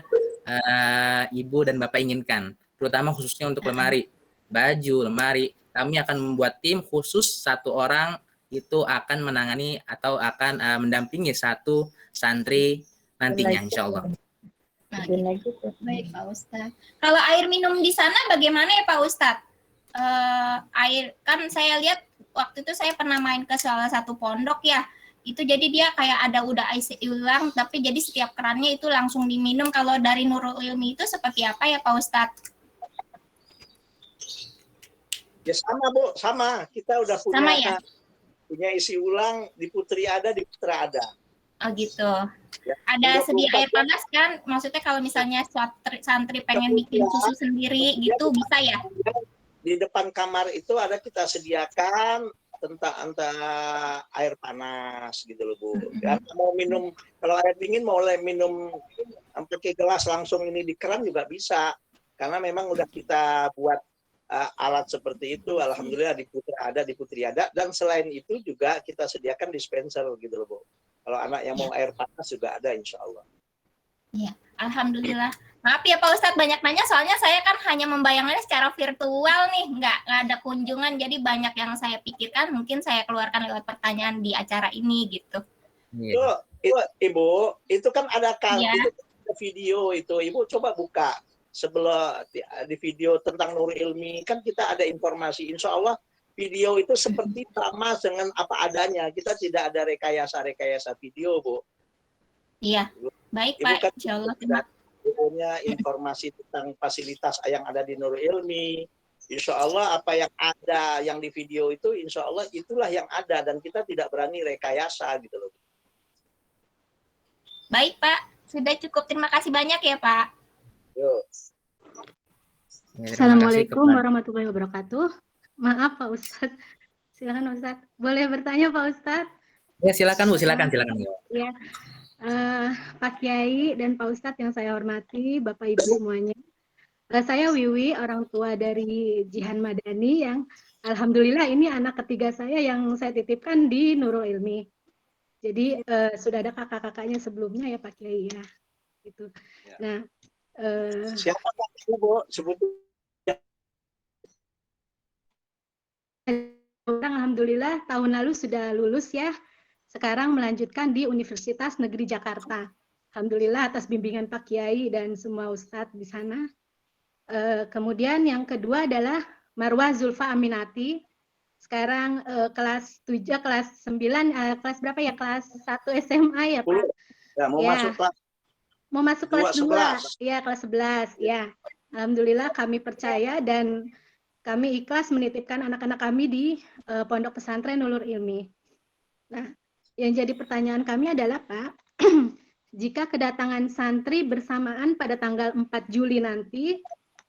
ibu dan bapak inginkan, terutama khususnya untuk lemari. Baju, lemari, kami akan membuat tim khusus, 1 orang itu akan menangani atau akan mendampingi 1 santri nantinya insya Allah. Nah, gitu. Baik Pak Ustadz. Kalau air minum di sana bagaimana ya Pak Ustadz? Air, kan saya lihat waktu itu saya pernah main ke salah satu pondok ya, itu jadi dia kayak udah isi ulang, tapi jadi setiap kerannya itu langsung diminum. Kalau dari Nurul Ilmi itu seperti apa ya Pak Ustadz? Ya sama Bu, sama. Kita udah punya Sama ya? Punya isi ulang, di Putri ada, di Putra ada. Oh gitu. Ya, Ada sedia air panas kan? Maksudnya kalau misalnya santri pengen bikin susu sendiri gitu bisa ya? Di depan kamar itu ada kita sediakan tentang air panas gitu loh Bu. Ya, mau minum, kalau air dingin mau minum pakai gelas langsung ini di keran juga bisa. Karena memang udah kita buat alat seperti itu, alhamdulillah di Putra ada, di Putri ada, dan selain itu juga kita sediakan dispenser gitu loh Bu. Kalau anak yang mau air panas juga ada insya Allah. Iya, alhamdulillah. Maaf ya Pak Ustadz banyak nanya, soalnya saya kan hanya membayangkannya secara virtual nih, nggak ada kunjungan, jadi banyak yang saya pikirkan mungkin saya keluarkan lewat pertanyaan di acara ini gitu. Itu Ibu, itu kan ada Ya. itu video itu, Ibu coba buka. Sebelum di video tentang Nurul Ilmi kan kita ada informasi, insya Allah video itu seperti sama dengan apa adanya, kita tidak ada rekayasa video Bu. Iya, baik Ibu Pak, kan insya Allah. punya informasi tentang fasilitas yang ada di Nurul Ilmi, insya Allah apa yang ada yang di video itu insya Allah itulah yang ada, dan kita tidak berani rekayasa gitu loh. Baik Pak, sudah cukup, terima kasih banyak ya Pak. Yuk. Assalamualaikum warahmatullahi wabarakatuh. Maaf Pak Ustadz, silakan Ustadz. Boleh bertanya Pak Ustadz? Ya silakan Bu, silakan. Ya, Pak Kiai dan Pak Ustadz yang saya hormati, Bapak Ibu semuanya. Saya Wiwi, orang tua dari Jihan Madani yang alhamdulillah ini anak ketiga saya yang saya titipkan di Nurul Ilmi. Jadi sudah ada kakak-kakaknya sebelumnya ya Pak Kiai ya. Gitu. Ya. Nah, Siapa Pak Bu? alhamdulillah tahun lalu sudah lulus ya. Sekarang melanjutkan di Universitas Negeri Jakarta. Alhamdulillah atas bimbingan Pak Kiai dan semua ustadz di sana. Kemudian yang kedua adalah Marwah Zulfa Aminati. Sekarang kelas 7, kelas 9, kelas berapa ya? Kelas 1 SMA ya Pak? Ya, mau Ya. masuk kelas. Mau masuk kelas 2, 11. ya kelas 11, ya. Alhamdulillah kami percaya dan kami ikhlas menitipkan anak-anak kami di Pondok Pesantren Nurul Ilmi. Nah, yang jadi pertanyaan kami adalah Pak, jika kedatangan santri bersamaan pada tanggal 4 Juli nanti,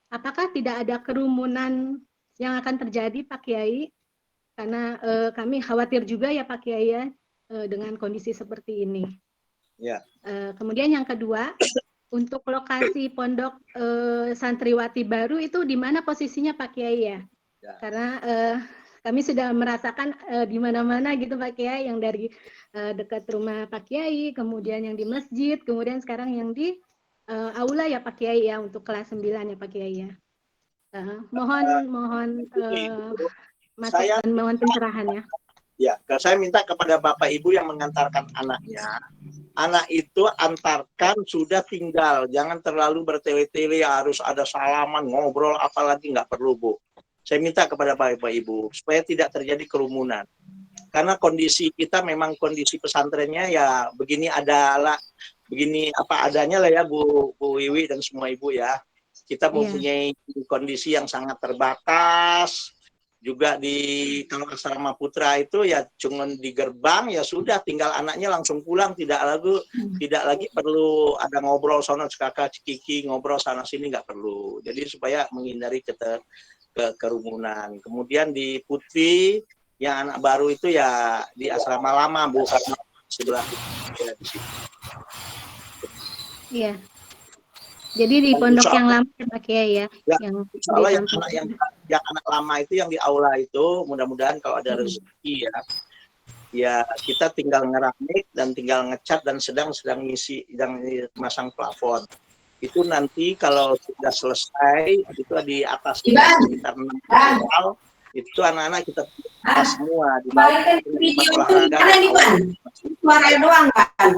apakah tidak ada kerumunan yang akan terjadi Pak Kiai? Karena kami khawatir juga ya Pak Kiai ya, dengan kondisi seperti ini. Ya. Kemudian yang kedua, untuk lokasi pondok santriwati baru itu di mana posisinya Pak Kiai ya? Ya. Karena kami sudah merasakan di mana-mana gitu Pak Kiai, yang dari dekat rumah Pak Kiai, kemudian yang di masjid, kemudian sekarang yang di aula ya Pak Kiai ya, untuk kelas 9 ya Pak Kiai ya. Mohon masukan, mohon pencerahan ya. Ya, saya minta kepada Bapak Ibu yang mengantarkan anaknya, anak itu antarkan sudah tinggal, jangan terlalu bertele-tele harus ada salaman, ngobrol, apalagi nggak perlu Bu. Saya minta kepada Bapak Ibu supaya tidak terjadi kerumunan. Karena kondisi kita memang kondisi pesantrennya ya begini adalah begini apa adanya lah ya Bu Wiwi dan semua Ibu ya. Kita mempunyai kondisi yang sangat terbatas. Juga di kalau asrama putra itu ya cuma di gerbang ya sudah tinggal anaknya langsung pulang, tidak lagi perlu ada ngobrol sono kakak cikiki ngobrol sana sini, nggak perlu. Jadi supaya menghindari kerumunan. Kemudian di Putri yang anak baru itu ya di asrama lama Bu, sebelah ya, di situ. Iya. Jadi di pondok yang lama ya Pak Kiai ya, yang anak lama itu yang di aula itu mudah-mudahan kalau ada rezeki ya kita tinggal ngeramik dan tinggal ngecat dan sedang ngisi dan masang plafon. Itu nanti kalau sudah selesai itu di atas sekitar 6 hal itu anak-anak kita semua di bawah suara doang kan.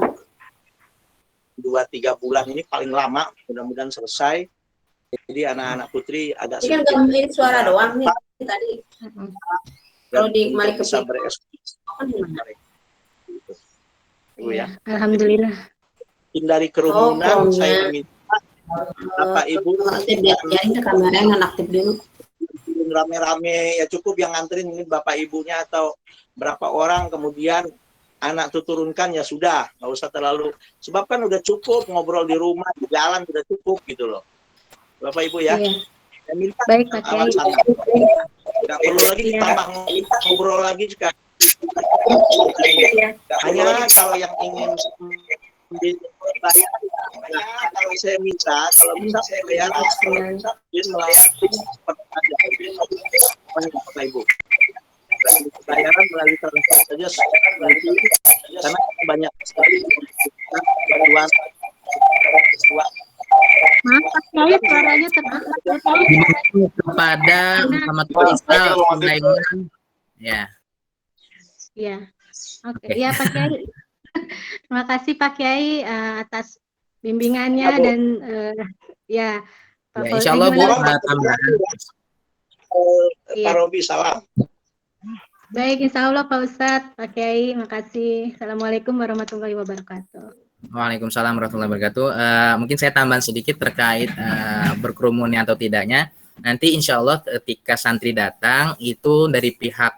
2-3 bulan ini paling lama, mudah-mudahan selesai. Jadi anak-anak Putri agak ini kan gak suara doang nih tadi. Kalau di kembali ke bisa berekspresi. Ya. Alhamdulillah. Hindari kerumunan, saya minta Bapak Ibu diajarin ke kameranya aktif dulu. Rame-rame ya cukup yang nganterin ini Bapak Ibunya atau berapa orang, kemudian anak tuh turunkan ya sudah, nggak usah terlalu, sebab kan udah cukup ngobrol di rumah, di jalan udah cukup gitu loh, Bapak Ibu ya. Saya minta baik Pak Kiai. Nggak perlu lagi ditambah ngobrol lagi juga. Hanya kalau yang ingin bayar, kalau saya minta, kalau bisa saya bayar melalui Bapak Ibu. Bayaran melalui transfer saja karena banyak sekali bantuan. Maaf Pak Kiai, suaranya terputus kepada Muhammad Faisal Sulaiman. Ya. Iya. Oke, ya Pak Kiai. Terima kasih Pak Kiai atas bimbingannya dan ya Pak Fauzi. Insya Allah Bu, tambahan. Pak Robi, salam. Baik, insya Allah Pak Ustadz, Pak Kiai, makasih. Assalamualaikum warahmatullahi wabarakatuh. Waalaikumsalam warahmatullahi wabarakatuh. Mungkin saya tambahan sedikit terkait berkerumunnya atau tidaknya. Nanti insya Allah ketika santri datang itu dari pihak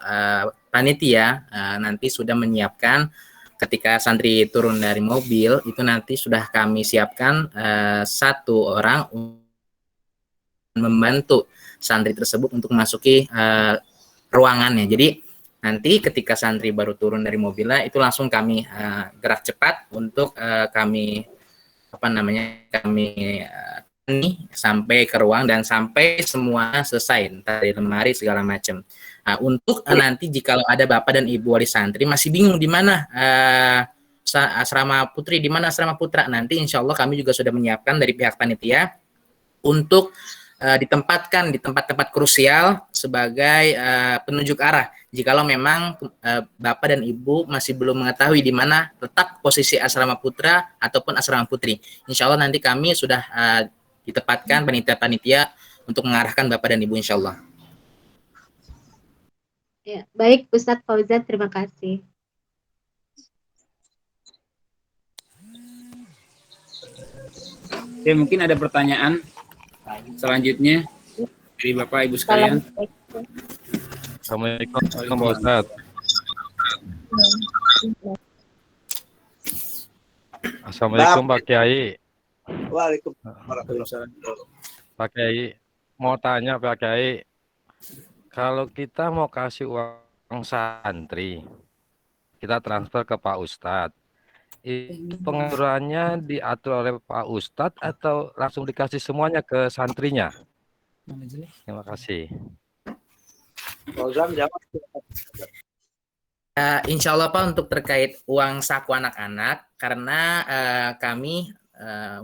panitia nanti sudah menyiapkan ketika santri turun dari mobil itu nanti sudah kami siapkan 1 orang membantu santri tersebut untuk memasuki ruangannya. Jadi nanti ketika santri baru turun dari mobilnya itu langsung kami gerak cepat untuk kami sampai ke ruang dan sampai semua selesai dari lemari segala macam. Nah, untuk nanti jika ada bapak dan ibu wali santri masih bingung di mana asrama putri, di mana asrama putra, nanti insya Allah kami juga sudah menyiapkan dari pihak panitia untuk ditempatkan di tempat-tempat krusial sebagai penunjuk arah. Jikalau memang bapak dan ibu masih belum mengetahui di mana letak posisi asrama putra ataupun asrama putri, insya Allah nanti kami sudah ditempatkan panitia-panitia untuk mengarahkan bapak dan ibu insya Allah. Ya, baik Ustadz Fauzan, terima kasih. Oke, mungkin ada pertanyaan selanjutnya dari Bapak Ibu sekalian. Assalamualaikum Pak Ustadz. Assalamualaikum Pak Kiai. Waalaikumsalam. Pak Kiai, mau tanya Pak Kiai, kalau kita mau kasih uang santri, kita transfer ke Pak Ustadz, itu pengaturannya diatur oleh Pak Ustadz atau langsung dikasih semuanya ke santrinya? Terima kasih. Insya Allah Pak, untuk terkait uang saku anak-anak, karena kami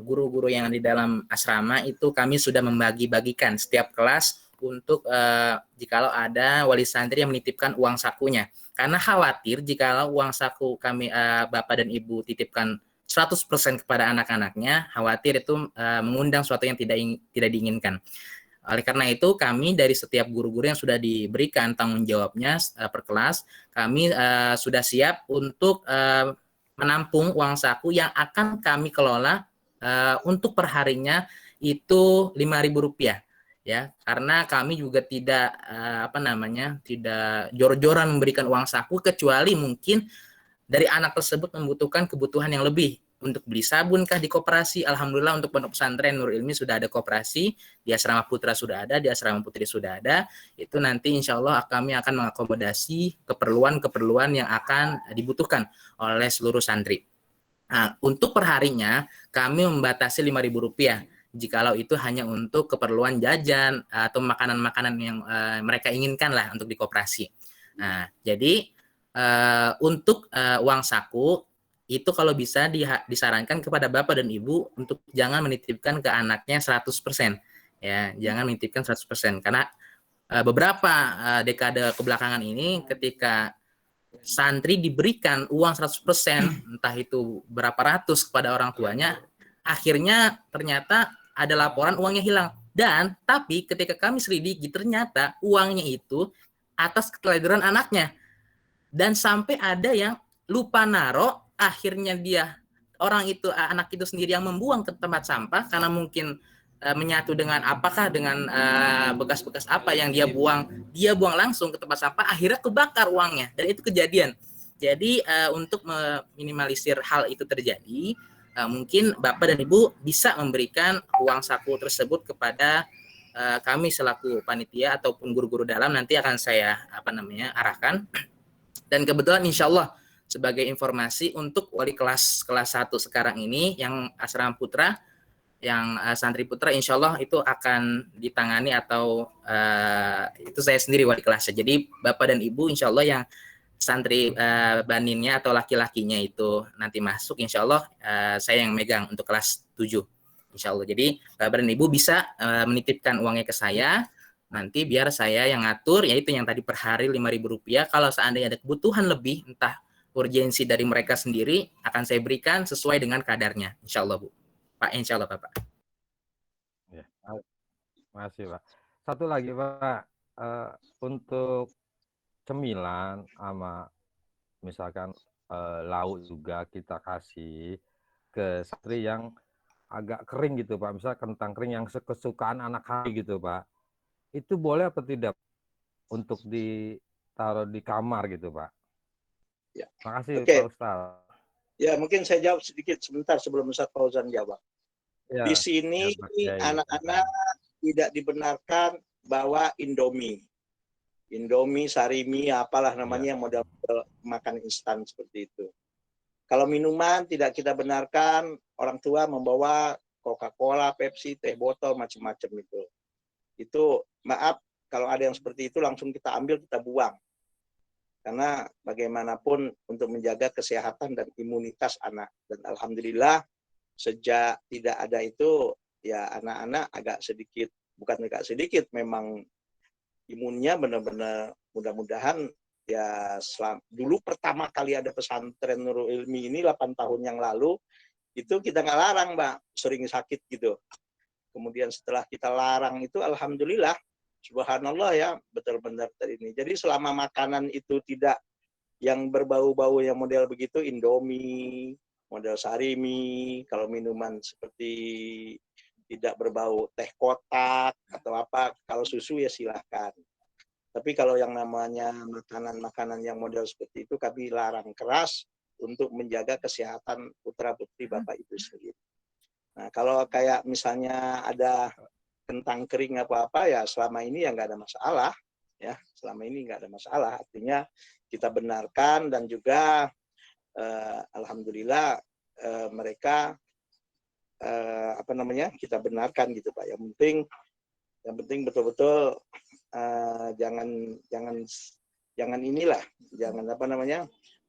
guru-guru yang di dalam asrama itu kami sudah membagi-bagikan setiap kelas untuk jikalau ada wali santri yang menitipkan uang sakunya. Karena khawatir jikalau uang saku kami bapak dan ibu titipkan 100% kepada anak-anaknya, khawatir itu mengundang sesuatu yang tidak diinginkan. Oleh karena itu, kami dari setiap guru-guru yang sudah diberikan tanggung jawabnya per kelas, kami sudah siap untuk menampung uang saku yang akan kami kelola untuk perharinya itu Rp5.000 ya, karena kami juga tidak tidak jor-joran memberikan uang saku, kecuali mungkin dari anak tersebut membutuhkan kebutuhan yang lebih untuk beli sabun kah di koperasi. Alhamdulillah untuk Pondok Pesantren Nurul Ilmi sudah ada koperasi, di Asrama Putra sudah ada, di Asrama Putri sudah ada. Itu nanti insya Allah kami akan mengakomodasi keperluan-keperluan yang akan dibutuhkan oleh seluruh santri. Nah, untuk perharinya kami membatasi Rp5.000, jikalau itu hanya untuk keperluan jajan atau makanan-makanan yang mereka inginkan lah untuk di koperasi. Nah, jadi untuk uang saku itu kalau bisa disarankan kepada Bapak dan Ibu untuk jangan menitipkan ke anaknya 100%. Ya, jangan menitipkan 100%, karena beberapa dekade kebelakangan ini ketika santri diberikan uang 100%, entah itu berapa ratus kepada orang tuanya, akhirnya ternyata ada laporan uangnya hilang. Dan tapi ketika kami selidiki ternyata uangnya itu atas keteledoran anaknya. Dan sampai ada yang lupa naro, akhirnya anak itu sendiri yang membuang ke tempat sampah karena mungkin menyatu dengan bekas-bekas apa yang dia buang langsung ke tempat sampah, akhirnya kebakar uangnya, dan itu kejadian. Jadi untuk meminimalisir hal itu terjadi, mungkin Bapak dan Ibu bisa memberikan uang saku tersebut kepada kami selaku panitia ataupun guru-guru dalam, nanti akan saya arahkan. Dan kebetulan insya Allah sebagai informasi untuk wali kelas 1 sekarang ini yang Asrama Putra, yang santri putra, insya Allah itu akan ditangani atau itu saya sendiri wali kelasnya. Jadi Bapak dan Ibu insya Allah yang santri baninnya atau laki-lakinya itu nanti masuk, insya Allah saya yang megang untuk kelas 7 insya Allah. Jadi Bapak dan Ibu bisa menitipkan uangnya ke saya, nanti biar saya yang ngatur, yaitu yang tadi per hari Rp5.000. Kalau seandainya ada kebutuhan lebih, entah urgensi dari mereka sendiri, akan saya berikan sesuai dengan kadarnya, insya Allah Bu. Pak, insya Allah Bapak. Ya, makasih Pak. Satu lagi Pak, untuk cemilan sama misalkan lauk juga kita kasih ke santri yang agak kering gitu Pak, misalnya kentang kering yang kesukaan anak kami gitu Pak. Itu boleh apa tidak untuk ditaruh di kamar gitu Pak? Ya. Makasih Oke. Pak Ustaz. Ya, mungkin saya jawab sedikit sebentar sebelum Ustaz Fauzan jawab. Ya, di sini anak-anak tidak dibenarkan bawa Indomie, Sarimi, apalah namanya yang model makan instan seperti itu. Kalau minuman tidak kita benarkan orang tua membawa Coca-Cola, Pepsi, teh botol, macam-macam itu. Itu maaf kalau ada yang seperti itu langsung kita ambil, kita buang. Karena bagaimanapun untuk menjaga kesehatan dan imunitas anak. Dan alhamdulillah sejak tidak ada itu, ya anak-anak bukan agak sedikit, memang imunnya benar-benar, mudah-mudahan ya dulu pertama kali ada pesantren Nurul Ilmi ini 8 tahun yang lalu, itu kita nggak larang Mbak, sering sakit gitu. Kemudian setelah kita larang itu alhamdulillah, subhanallah ya, betul-benar tadi ini. Jadi selama makanan itu tidak yang berbau-bau yang model begitu, Indomie, model Sarimi, kalau minuman seperti tidak berbau teh kotak atau apa, kalau susu ya silahkan. Tapi kalau yang namanya makanan-makanan yang model seperti itu kami larang keras untuk menjaga kesehatan putra-putri Bapak Ibu sendiri. Nah, kalau kayak misalnya ada kentang kering apa-apa ya selama ini ya nggak ada masalah. Ya, selama ini nggak ada masalah. Artinya kita benarkan dan juga alhamdulillah mereka kita benarkan gitu Pak. Yang penting betul-betul jangan inilah, jangan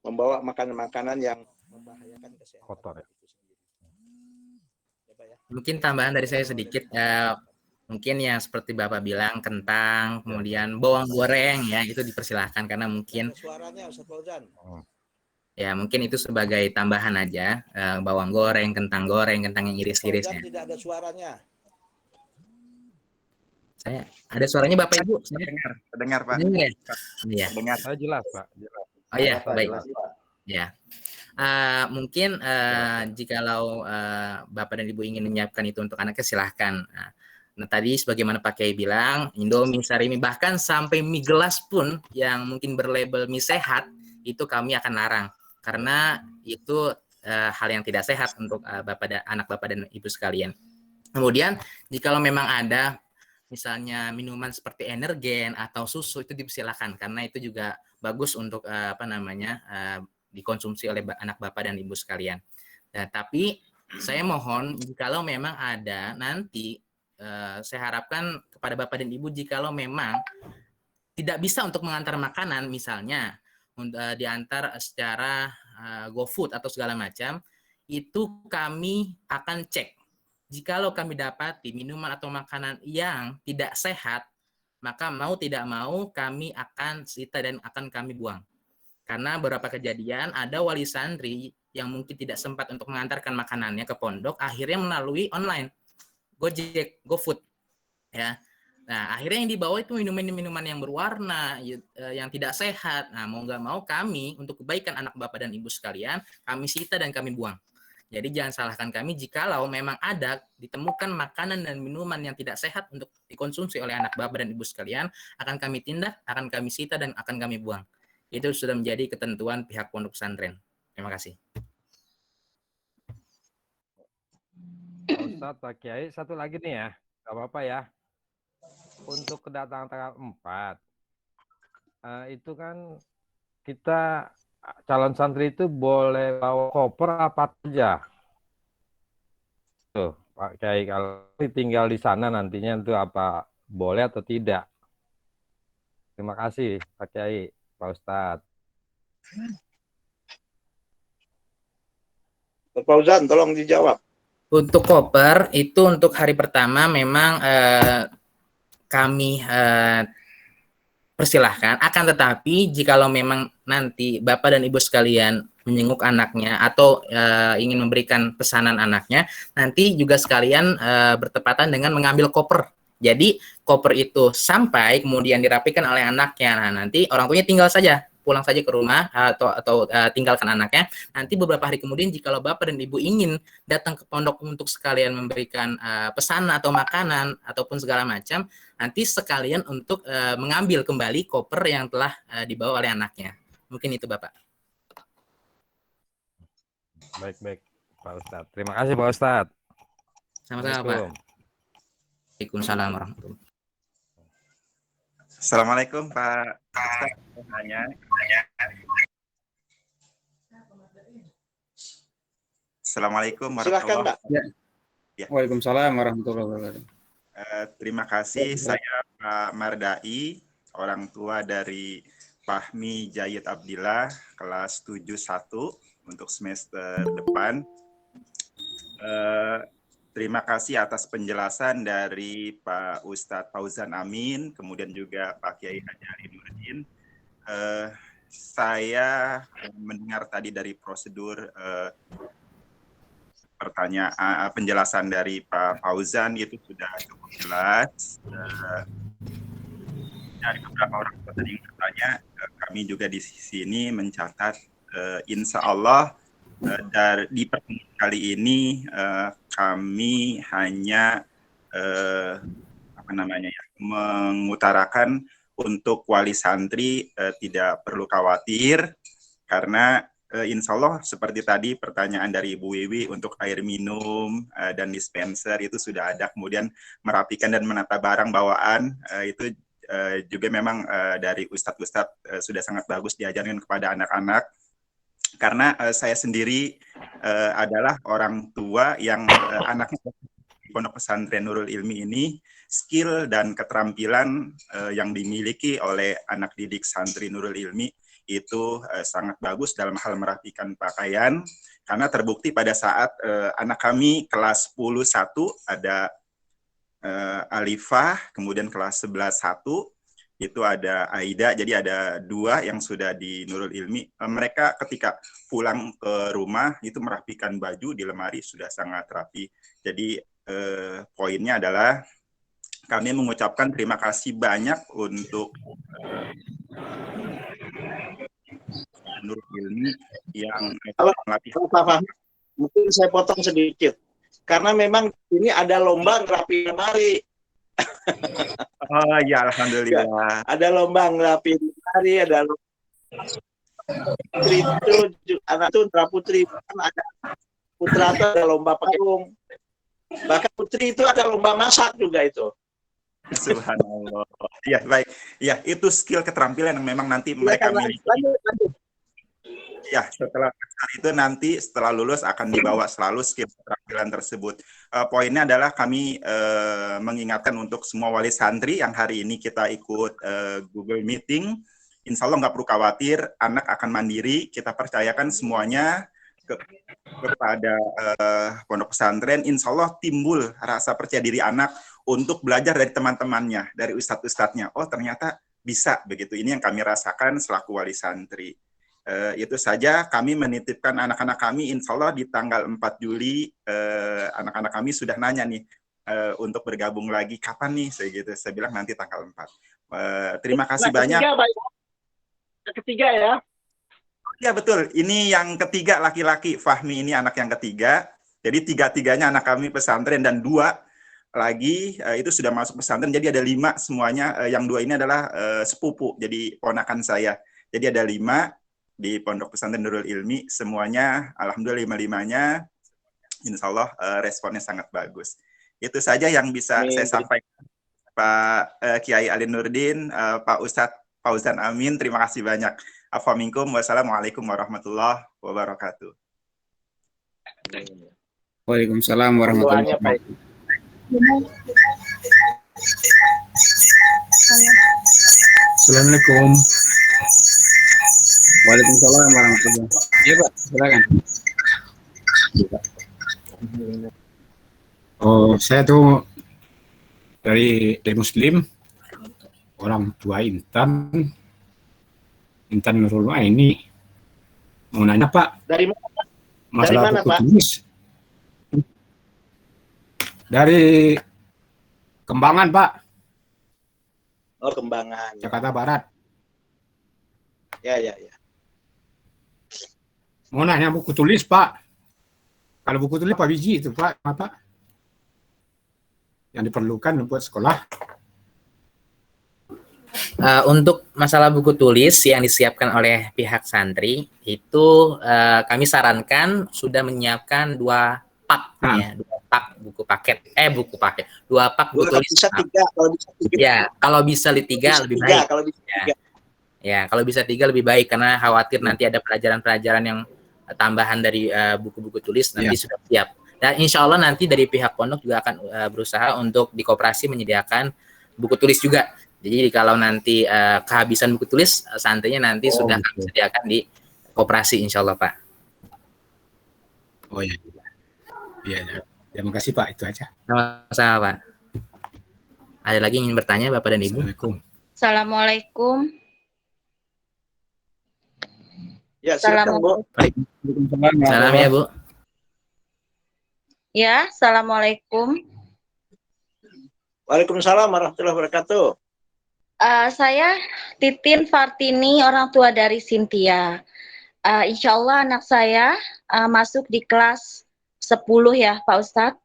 membawa makanan-makanan yang membahayakan kesehatan. Kotor ya. Mungkin tambahan dari saya sedikit, mungkin yang seperti Bapak bilang kentang, kemudian bawang goreng ya, itu dipersilahkan karena mungkin suaranya Ustaz Fauzan. Ya, mungkin itu sebagai tambahan aja, bawang goreng, kentang yang iris-iris ya. Tidak ada suaranya. Saya ada suaranya Bapak Ibu? Saya Terdengar Pak. dengar ya? Iya. Terdengar. Saya jelas Pak, jelas. Oh iya, Pak, baik. jelas, Pak. Ya. Mungkin jikalau Bapak dan Ibu ingin menyiapkan itu untuk anaknya, silahkan. Nah, tadi sebagaimana Pak Kiai bilang, Indomie, Sarimi, bahkan sampai mie gelas pun yang mungkin berlabel mie sehat, itu kami akan larang. Karena itu hal yang tidak sehat untuk anak Bapak dan Ibu sekalian. Kemudian, jikalau memang ada misalnya minuman seperti energen atau susu, itu dipersilakan. Karena itu juga bagus untuk dikonsumsi oleh anak Bapak dan Ibu sekalian. Nah, tapi saya mohon jikalau memang ada nanti, saya harapkan kepada Bapak dan Ibu jikalau memang tidak bisa untuk mengantar makanan misalnya diantar secara GoFood atau segala macam, itu kami akan cek. Jikalau kami dapati minuman atau makanan yang tidak sehat, maka mau tidak mau kami akan sita dan akan kami buang. Karena beberapa kejadian ada wali santri yang mungkin tidak sempat untuk mengantarkan makanannya ke pondok, akhirnya melalui online, Gojek, GoFood, ya. Nah, akhirnya yang dibawa itu minuman-minuman yang berwarna, yang tidak sehat. Nah, mau nggak mau kami, untuk kebaikan anak Bapak dan Ibu sekalian, kami sita dan kami buang. Jadi jangan salahkan kami jikalau memang ada ditemukan makanan dan minuman yang tidak sehat untuk dikonsumsi oleh anak Bapak dan Ibu sekalian, akan kami tindak, akan kami sita, dan akan kami buang. Itu sudah menjadi ketentuan pihak pondok pesantren. Terima kasih. Ustadz, Pak Kiai, satu lagi nih ya, nggak apa-apa ya. Untuk kedatangan tanggal 4, itu kan kita calon santri itu boleh bawa koper apa saja. Tuh, Pak Kiai, kalau tinggal di sana nantinya itu apa boleh atau tidak? Terima kasih, Pak Kiai, Pak Ustadz. Pak Fauzan, tolong dijawab. Untuk koper itu untuk hari pertama memang kami persilahkan. Akan tetapi jikalau memang nanti Bapak dan Ibu sekalian menjenguk anaknya atau ingin memberikan pesanan anaknya, nanti juga sekalian bertepatan dengan mengambil koper. Jadi koper itu sampai kemudian dirapikan oleh anaknya. Nah, nanti orang tuanya tinggal saja, pulang saja ke rumah atau tinggalkan anaknya. Nanti beberapa hari kemudian jikalau Bapak dan Ibu ingin datang ke pondok untuk sekalian memberikan pesanan atau makanan ataupun segala macam, nanti sekalian untuk mengambil kembali koper yang telah dibawa oleh anaknya. Mungkin itu Bapak. Baik, Pak Ustadz. Terima kasih Pak Ustadz. Sama-sama Pak. Waalaikumsalam warahmatullahi wabarakatuh. Assalamualaikum Pak Ustadz. Assalamualaikum warahmatullahi wabarakatuh. Ya. Waalaikumsalam warahmatullahi wabarakatuh. Terima kasih, saya Pak Mardai, orang tua dari Fahmi Jayid Abdillah, kelas 71 untuk semester depan. Terima kasih atas penjelasan dari Pak Ustadz Fauzan Amin, kemudian juga Pak Kiai Haji Ali Nurdin. Saya mendengar tadi dari prosedur pertanyaan penjelasan dari Pak Fauzan itu sudah cukup jelas. Dari beberapa orang tadi yang bertanya, kami juga di sini mencatat, insya Allah di pertemuan kali ini kami hanya mengutarakan untuk wali santri tidak perlu khawatir karena insya Allah seperti tadi pertanyaan dari Ibu Wiwi untuk air minum dan dispenser itu sudah ada, kemudian merapikan dan menata barang bawaan itu juga memang dari ustadz-ustadz sudah sangat bagus diajarkan kepada anak-anak. Karena saya sendiri adalah orang tua yang anaknya di Pondok Pesantren Nurul Ilmi ini, skill dan keterampilan yang dimiliki oleh anak didik santri Nurul Ilmi itu sangat bagus dalam hal merapikan pakaian. Karena terbukti pada saat anak kami kelas 10-1 ada Alifah, kemudian kelas 11-1, itu ada Aida, jadi ada 2 yang sudah di Nurul Ilmi. Mereka ketika pulang ke rumah itu merapikan baju di lemari sudah sangat rapi. Jadi poinnya adalah kami mengucapkan terima kasih banyak untuk Nurul Ilmi yang melatih. Pak Fahmi, mungkin saya potong sedikit. Karena memang ini ada lomba ngerapi lemari. Oh ya, alhamdulillah. Ada lomba ngerapi lemari, ada lomba putri itu, anak itu putri, ada putra itu ada lomba payung. Bahkan putri itu ada lomba masak juga itu. Subhanallah. Ya, baik. Ya, itu skill keterampilan yang memang nanti mereka miliki. Lanjut. Ya, setelah itu nanti setelah lulus akan dibawa selalu skill keterampilan tersebut. Poinnya adalah kami mengingatkan untuk semua wali santri yang hari ini kita ikut Google Meeting. Insya Allah nggak perlu khawatir, anak akan mandiri. Kita percayakan semuanya kepada pondok pesantren. Insya Allah timbul rasa percaya diri anak untuk belajar dari teman-temannya, dari ustadz-ustadznya. Oh ternyata bisa begitu. Ini yang kami rasakan selaku wali santri. Itu saja kami menitipkan anak-anak kami, insya Allah di tanggal 4 Juli anak-anak kami sudah nanya nih untuk bergabung lagi kapan nih, saya bilang nanti tanggal 4. Terima kasih banyak. Ketiga ya. Ya betul, ini yang ketiga laki-laki, Fahmi ini anak yang ketiga, jadi 3-3-nya anak kami pesantren dan 2 lagi itu sudah masuk pesantren, jadi ada 5 semuanya, yang 2 ini adalah sepupu, jadi ponakan saya, jadi ada 5 di Pondok Pesantren Nurul Ilmi, semuanya alhamdulillah 5-5-nya insya Allah responnya sangat bagus. Itu saja yang bisa saya sampaikan. Pak Kiai Ali Nurdin, Pak Ustadz Fauzan Amin, terima kasih banyak. Afaminkum, wassalamualaikum warahmatullahi wabarakatuh. Waalaikumsalam warahmatullahi wabarakatuh. Assalamualaikum. Waalaikumsalam warahmatullahi wabarakatuh. Iya Pak, silakan. Oh, saya tuh dari Muslim, orang tua Intan Nurul ini mau nanya Pak. Dari mana? Masalah dari mana, buku Pak? tulis. Dari Kembangan Pak. Oh Kembangan. Jakarta Barat. Ya. Mau nanya buku tulis, Pak. Kalau buku tulis Pak biji itu, Pak, apa? Yang diperlukan buat sekolah. Untuk masalah buku tulis yang disiapkan oleh pihak santri, itu kami sarankan sudah menyiapkan 2 pak, ya, 2 pak buku paket, 2 pak buku tulis. Bisa 3, kalau bisa 3. Ya, kalau bisa 3 lebih baik. Kalau bisa 3. Ya, kalau bisa 3 lebih baik karena khawatir nanti ada pelajaran-pelajaran yang tambahan dari buku-buku tulis nanti sudah siap. Dan insya Allah nanti dari pihak pondok juga akan berusaha untuk di koperasi menyediakan buku tulis juga. Jadi kalau nanti kehabisan buku tulis, santrinya nanti sudah akan disediakan di koperasi insya Allah Pak. Oh iya. Terima kasih Pak, itu aja. Sama-sama Pak. Ada lagi yang ingin bertanya Bapak dan Ibu? Assalamualaikum. Ya, silakan Bu. Salam ya Bu. Ya, assalamualaikum. Waalaikumsalam warahmatullahi wabarakatuh. Saya Titin Fartini, orang tua dari Cynthia. Insya Allah anak saya masuk di kelas 10 ya Pak Ustadz.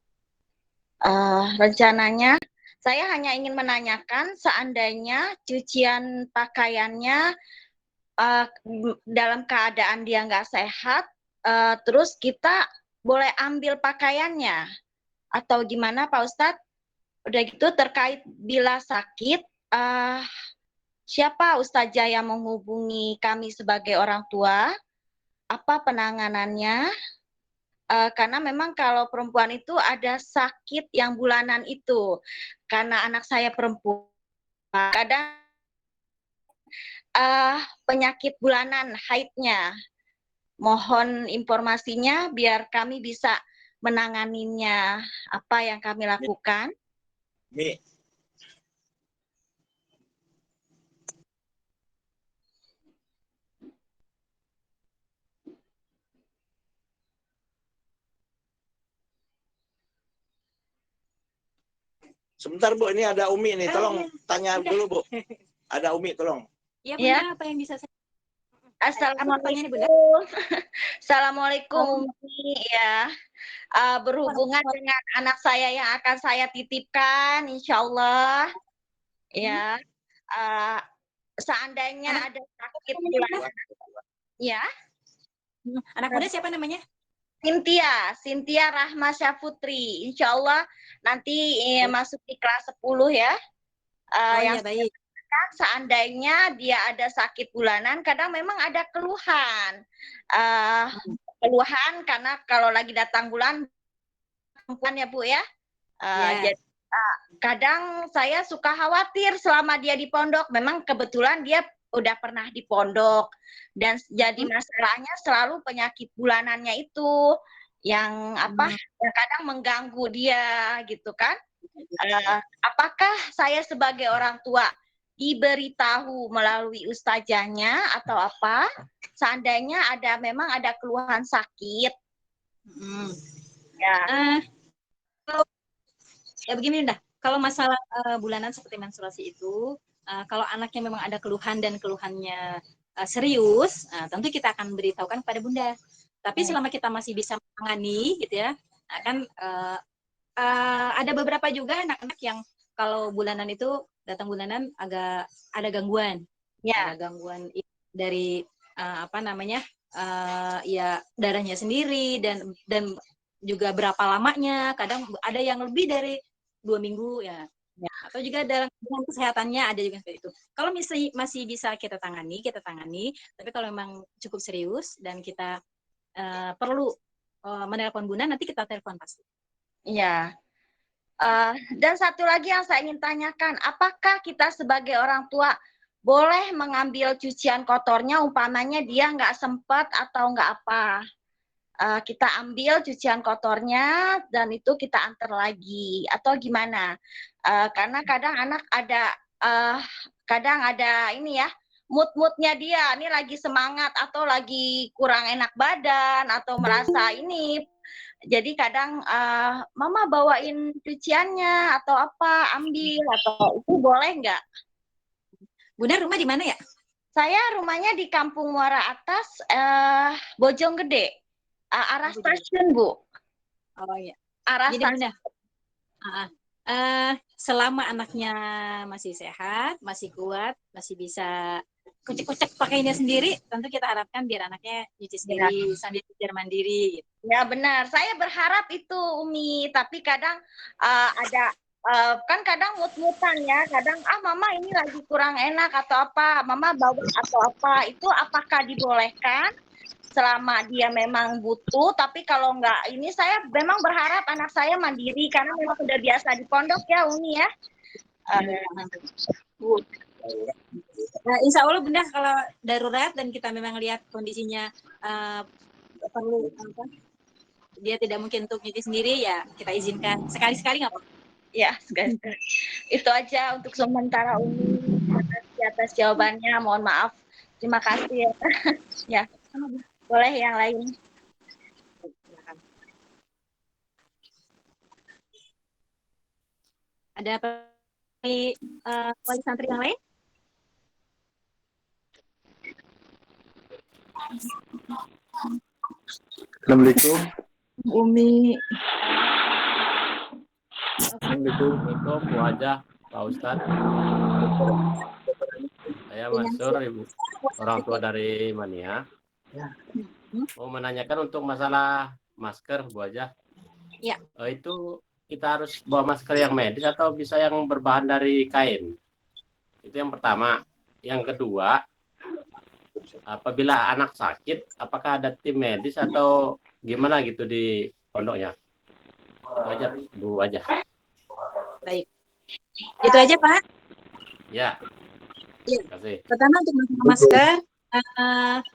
Rencananya saya hanya ingin menanyakan seandainya cucian pakaiannya dalam keadaan dia nggak sehat, terus kita boleh ambil pakaiannya atau gimana Pak Ustadz? Udah gitu terkait bila sakit, siapa Ustazah yang menghubungi kami sebagai orang tua? Apa penanganannya? Karena memang kalau perempuan itu ada sakit yang bulanan itu, karena anak saya perempuan, kadang penyakit bulanan haidnya. Mohon informasinya biar kami bisa menanganinya. Apa yang kami lakukan? Sebentar Bu, ini ada Umi nih, tolong tanya dulu Bu. Ada Umi, tolong. Iya Bunda, apa yang bisa saya... Assalamualaikum. Assalamualaikum Umi ya. Berhubungan dengan anak saya yang akan saya titipkan, insya Allah. Ya. Seandainya ada sakit bulanan. Ya. Anak muda siapa namanya? Cynthia Rahma Syafutri. Insya Allah nanti masuk di kelas 10 ya. Yang baik. Seandainya dia ada sakit bulanan, kadang memang ada keluhan. Keluhan karena kalau lagi datang bulan, ya Bu ya. Jadi kadang saya suka khawatir selama dia di pondok. Memang kebetulan dia udah pernah di pondok dan jadi masalahnya selalu penyakit bulanannya itu yang yang kadang mengganggu dia gitu kan. Apakah saya sebagai orang tua diberitahu melalui ustazahnya atau apa seandainya memang ada keluhan sakit? Ya begini Bunda, kalau masalah bulanan seperti menstruasi itu, kalau anaknya memang ada keluhan dan keluhannya serius, tentu kita akan beritahukan kepada Bunda. Tapi selama kita masih bisa menangani, gitu ya, akan ada beberapa juga anak-anak yang kalau bulanan itu datang bulanan agak ada gangguan, ada gangguan dari ya darahnya sendiri dan juga berapa lamanya. Kadang ada yang lebih dari 2 minggu ya. Atau juga dalam kesehatannya ada juga seperti itu. Kalau masih bisa kita tangani. Tapi kalau memang cukup serius dan kita perlu menelpon Bunda, nanti kita telepon pasti. Iya. Dan satu lagi yang saya ingin tanyakan, apakah kita sebagai orang tua boleh mengambil cucian kotornya, umpamanya dia nggak sempat atau nggak apa, kita ambil cucian kotornya dan itu kita antar lagi atau gimana? Karena kadang anak kadang ada ini ya, mood-moodnya dia, ini lagi semangat atau lagi kurang enak badan atau merasa ini. Jadi kadang mama bawain cuciannya atau apa, ambil atau itu boleh nggak? Bunda rumah di mana ya? Saya rumahnya di Kampung Muara Atas, Bojonggede, arah stasiun Bu. Oh iya. Arah Jadi stasiun. Bunda, selama anaknya masih sehat, masih kuat, masih bisa kucek-kucek pakainya sendiri, tentu kita harapkan biar anaknya nyuci sendiri sambil belajar mandiri. Gitu. Ya benar, saya berharap itu Umi. Tapi kadang ada kan kadang mut-mutan ya. Kadang mama ini lagi kurang enak atau apa, mama bawa atau apa. Itu apakah dibolehkan selama dia memang butuh? Tapi kalau enggak, ini saya memang berharap anak saya mandiri karena memang sudah biasa di pondok ya Umi ya. Nah, insya Allah Bunda kalau darurat dan kita memang lihat kondisinya perlu dia tidak mungkin untuk nyuci sendiri, ya kita izinkan sekali-sekali nggak apa-apa. Ya, sekali-sekali. Itu aja untuk sementara Umi. Atas jawabannya, mohon maaf. Terima kasih ya. Ya, boleh yang lain. Ada wali santri yang lain? Assalamualaikum. Umi. Assalamualaikum Bu Hajah, Pak Ustadz. Saya Mansur, Ibu, orang tua dari Mania. Mau menanyakan untuk masalah masker Bu Hajah. Ya. Itu kita harus bawa masker yang medis atau bisa yang berbahan dari kain? Itu yang pertama. Yang kedua, apabila anak sakit, apakah ada tim medis atau gimana gitu di pondoknya? Itu aja Bu Hajah. Baik. Itu aja Pak. Ya. Ya. Terima kasih. Pertama untuk masker,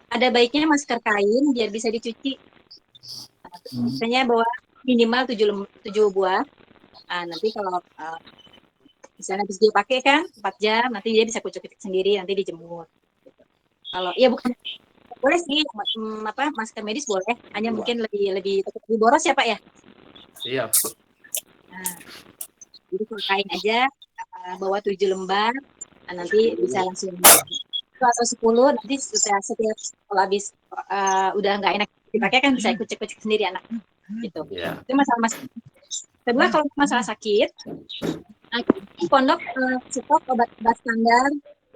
ada baiknya masker kain biar bisa dicuci. Misalnya bawa minimal 7 buah. Nanti kalau misalnya habis dia pakai kan 4 jam, nanti dia bisa kucek-kucek sendiri, nanti dijemur. Gitu. Kalau ya bukan boleh sih masker medis boleh, hanya mungkin lebih boros ya Pak ya. Siap. Jadi kalau kain aja bawa 7 lembar, nanti bisa langsung atau 10, nanti setiap kalau habis udah nggak enak dipakai kan bisa ikut cek sendiri anak gitu. Iya. Itu masalah kedua, kalau masalah sakit, pondok stok obat-obat standar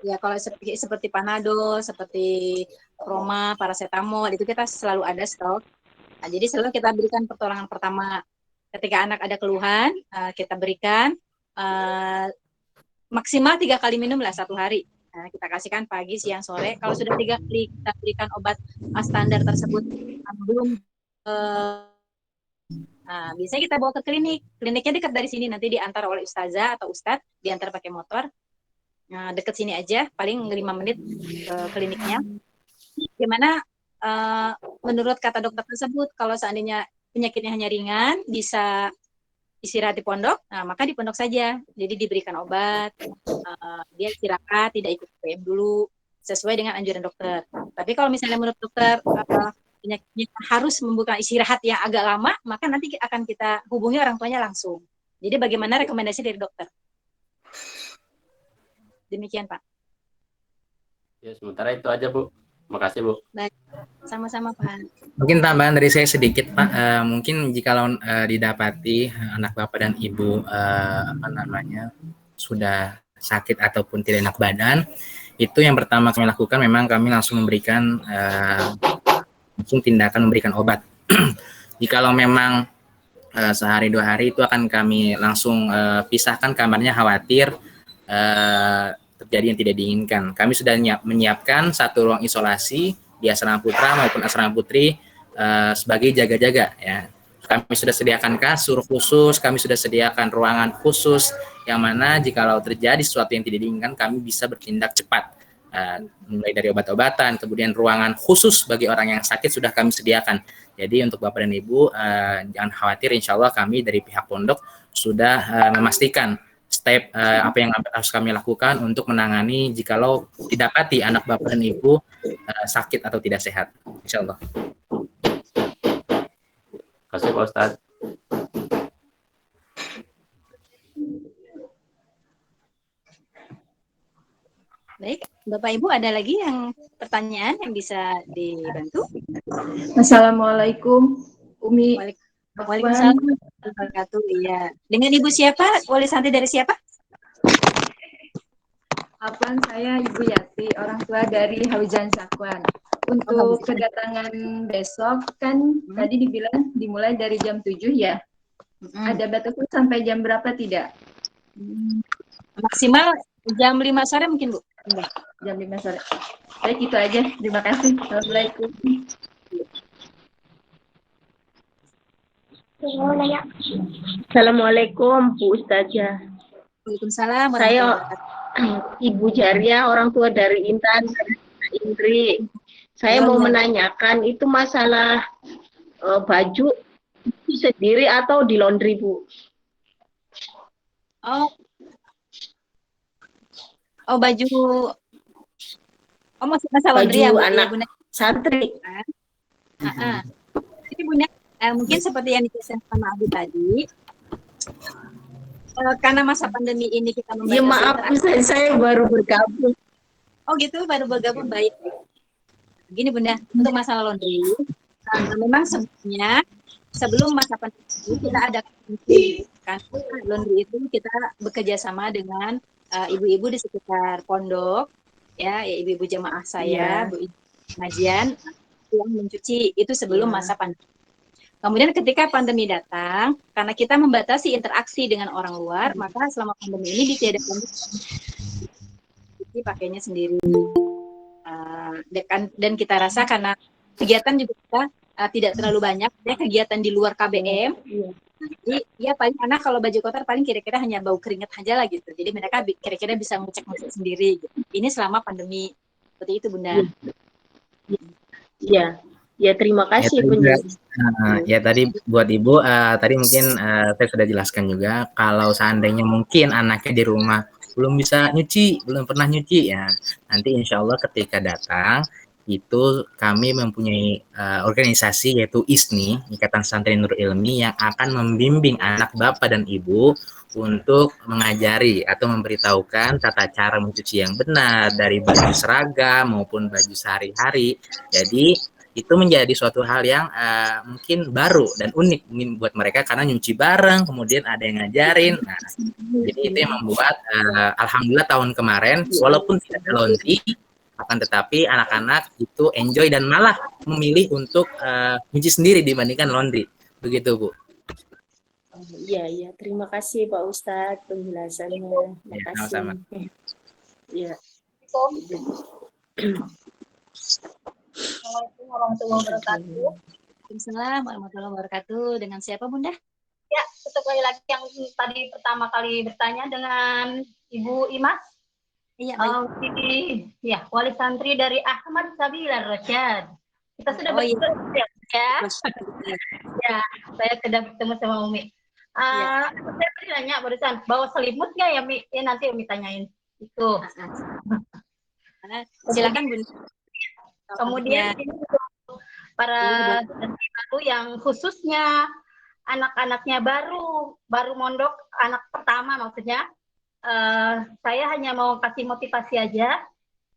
ya, kalau seperti Panadol, seperti Roma, paracetamol, itu kita selalu ada stok. Nah, jadi selalu kita berikan pertolongan pertama ketika anak ada keluhan, kita berikan maksimal 3 kali minum lah 1 hari. Nah, kita kasihkan pagi, siang, sore. Kalau sudah 3 kali kita berikan obat standar tersebut belum, nah, biasanya kita bawa ke klinik. Kliniknya dekat dari sini, nanti diantar oleh ustazah atau ustadz, diantar pakai motor. Nah, deket sini aja, paling 5 menit ke kliniknya. Gimana menurut kata dokter tersebut, kalau seandainya penyakitnya hanya ringan, bisa istirahat di pondok, nah maka di pondok saja. Jadi diberikan obat, dia istirahat, tidak ikut PM dulu, sesuai dengan anjuran dokter. Tapi kalau misalnya menurut dokter penyakitnya harus membutuhkan istirahat yang agak lama, maka nanti akan kita hubungi orang tuanya langsung. Jadi bagaimana rekomendasi dari dokter? Demikian, Pak. Ya, sementara itu aja, Bu. Makasih, Bu. Baik, sama-sama, Pak. Mungkin tambahan dari saya sedikit, Pak. Mungkin jikalau didapati anak Bapak dan Ibu sudah sakit ataupun tidak enak badan, itu yang pertama kami lakukan memang kami langsung memberikan langsung tindakan memberikan obat. Jikalau memang sehari 2 hari itu akan kami langsung pisahkan kamarnya, khawatir terjadi yang tidak diinginkan. Kami sudah menyiapkan 1 ruang isolasi di asrama putra maupun asrama putri sebagai jaga-jaga ya. Kami sudah sediakan kasur khusus, kami sudah sediakan ruangan khusus yang mana jikalau terjadi sesuatu yang tidak diinginkan kami bisa bertindak cepat. Mulai dari obat-obatan, kemudian ruangan khusus bagi orang yang sakit sudah kami sediakan. Jadi untuk Bapak dan Ibu jangan khawatir, insya Allah kami dari pihak pondok sudah memastikan step apa yang harus kami lakukan untuk menangani jikalau didapati anak Bapak dan Ibu sakit atau tidak sehat, insya Allah. Terima kasih, Pak Ustadz. Baik, Bapak Ibu ada lagi yang pertanyaan yang bisa dibantu? Assalamualaikum, Umi. Waalaikumsalam warahmatullahi wabarakatuh. Iya. Dengan Ibu siapa? Wali santri dari siapa? Afwan, saya Ibu Yati, orang tua dari Haujan Sakwan. Untuk kedatangan besok kan tadi dibilang dimulai dari jam 7 ya. Ada batasnya sampai jam berapa tidak? Maksimal jam 5 sore mungkin, Bu. Enggak, jam 5 sore. Baik, itu aja. Terima kasih. Assalamualaikum. Assalamualaikum, Bu Ustazah. Waalaikumsalam. Saya Ibu Jaria, orang tua dari Intan, Indri. Saya mau menanyakan itu masalah baju itu sendiri atau di laundry, Bu? Oh, baju. Oh, masalah laundry ya, Bu? Anak Bunda santri. Jadi Bunda, mungkin seperti yang dijelaskan sama Abu tadi, karena masa pandemi ini kita membatasi. Ya maaf, saya baru bergabung. Oh gitu, baru bergabung, baik. Begini Bunda, untuk masalah laundry, memang sebelumnya sebelum masa pandemi kita ada kan laundry itu kita bekerja sama dengan ibu-ibu di sekitar pondok, ya ibu-ibu jemaah saya, Bu pengajian yang mencuci itu sebelum masa pandemi. Kemudian ketika pandemi datang, karena kita membatasi interaksi dengan orang luar, maka selama pandemi ini ditiadakan pakainya sendiri. Dan kita rasa karena kegiatan juga kita tidak terlalu banyak, ya kegiatan di luar KBM. Jadi ya paling anak kalau baju kotor paling kira-kira hanya bau keringat aja lah gitu. Jadi mereka kira-kira bisa ngecek sendiri. Gitu. Ini selama pandemi seperti itu Bunda. Iya. Ya terima kasih penjelasan. Ya tadi buat Ibu tadi mungkin saya sudah jelaskan juga kalau seandainya mungkin anaknya di rumah belum bisa nyuci, belum pernah nyuci ya nanti insya Allah ketika datang itu kami mempunyai organisasi yaitu ISNI, Ikatan Santri Nurul Ilmi, yang akan membimbing anak bapak dan ibu untuk mengajari atau memberitahukan tata cara mencuci yang benar dari baju seragam maupun baju sehari-hari. Jadi itu menjadi suatu hal yang mungkin baru dan unik mungkin buat mereka karena nyuci bareng, kemudian ada yang ngajarin. Nah, jadi itu yang membuat alhamdulillah tahun kemarin walaupun tidak ada laundry, akan tetapi anak-anak itu enjoy dan malah memilih untuk nyuci sendiri dibandingkan laundry. Begitu, Bu. Iya. Terima kasih Pak Ustadz penjelasannya. Terima kasih. Sama-sama. Iya. Assalamualaikum warahmatullahi wabarakatuh. Waalaikumsalam warahmatullahi wabarakatuh. Dengan siapa, Bunda? Ya, kembali lagi yang tadi pertama kali bertanya dengan Ibu Imas. Iya, ya, wali santri dari Ahmad Sabila Rasyad. Kita sudah iya. bertemu ya. Ya, saya sudah bertemu sama Umi. Saya tadi nanya barusan, bawa selimut nggak ya, Mi? Ya nanti Umi tanyain. Itu. Silakan, Bunda. Kemudian ini untuk para santri baru yang khususnya anak-anaknya baru mondok, anak pertama maksudnya. Saya hanya mau kasih motivasi aja.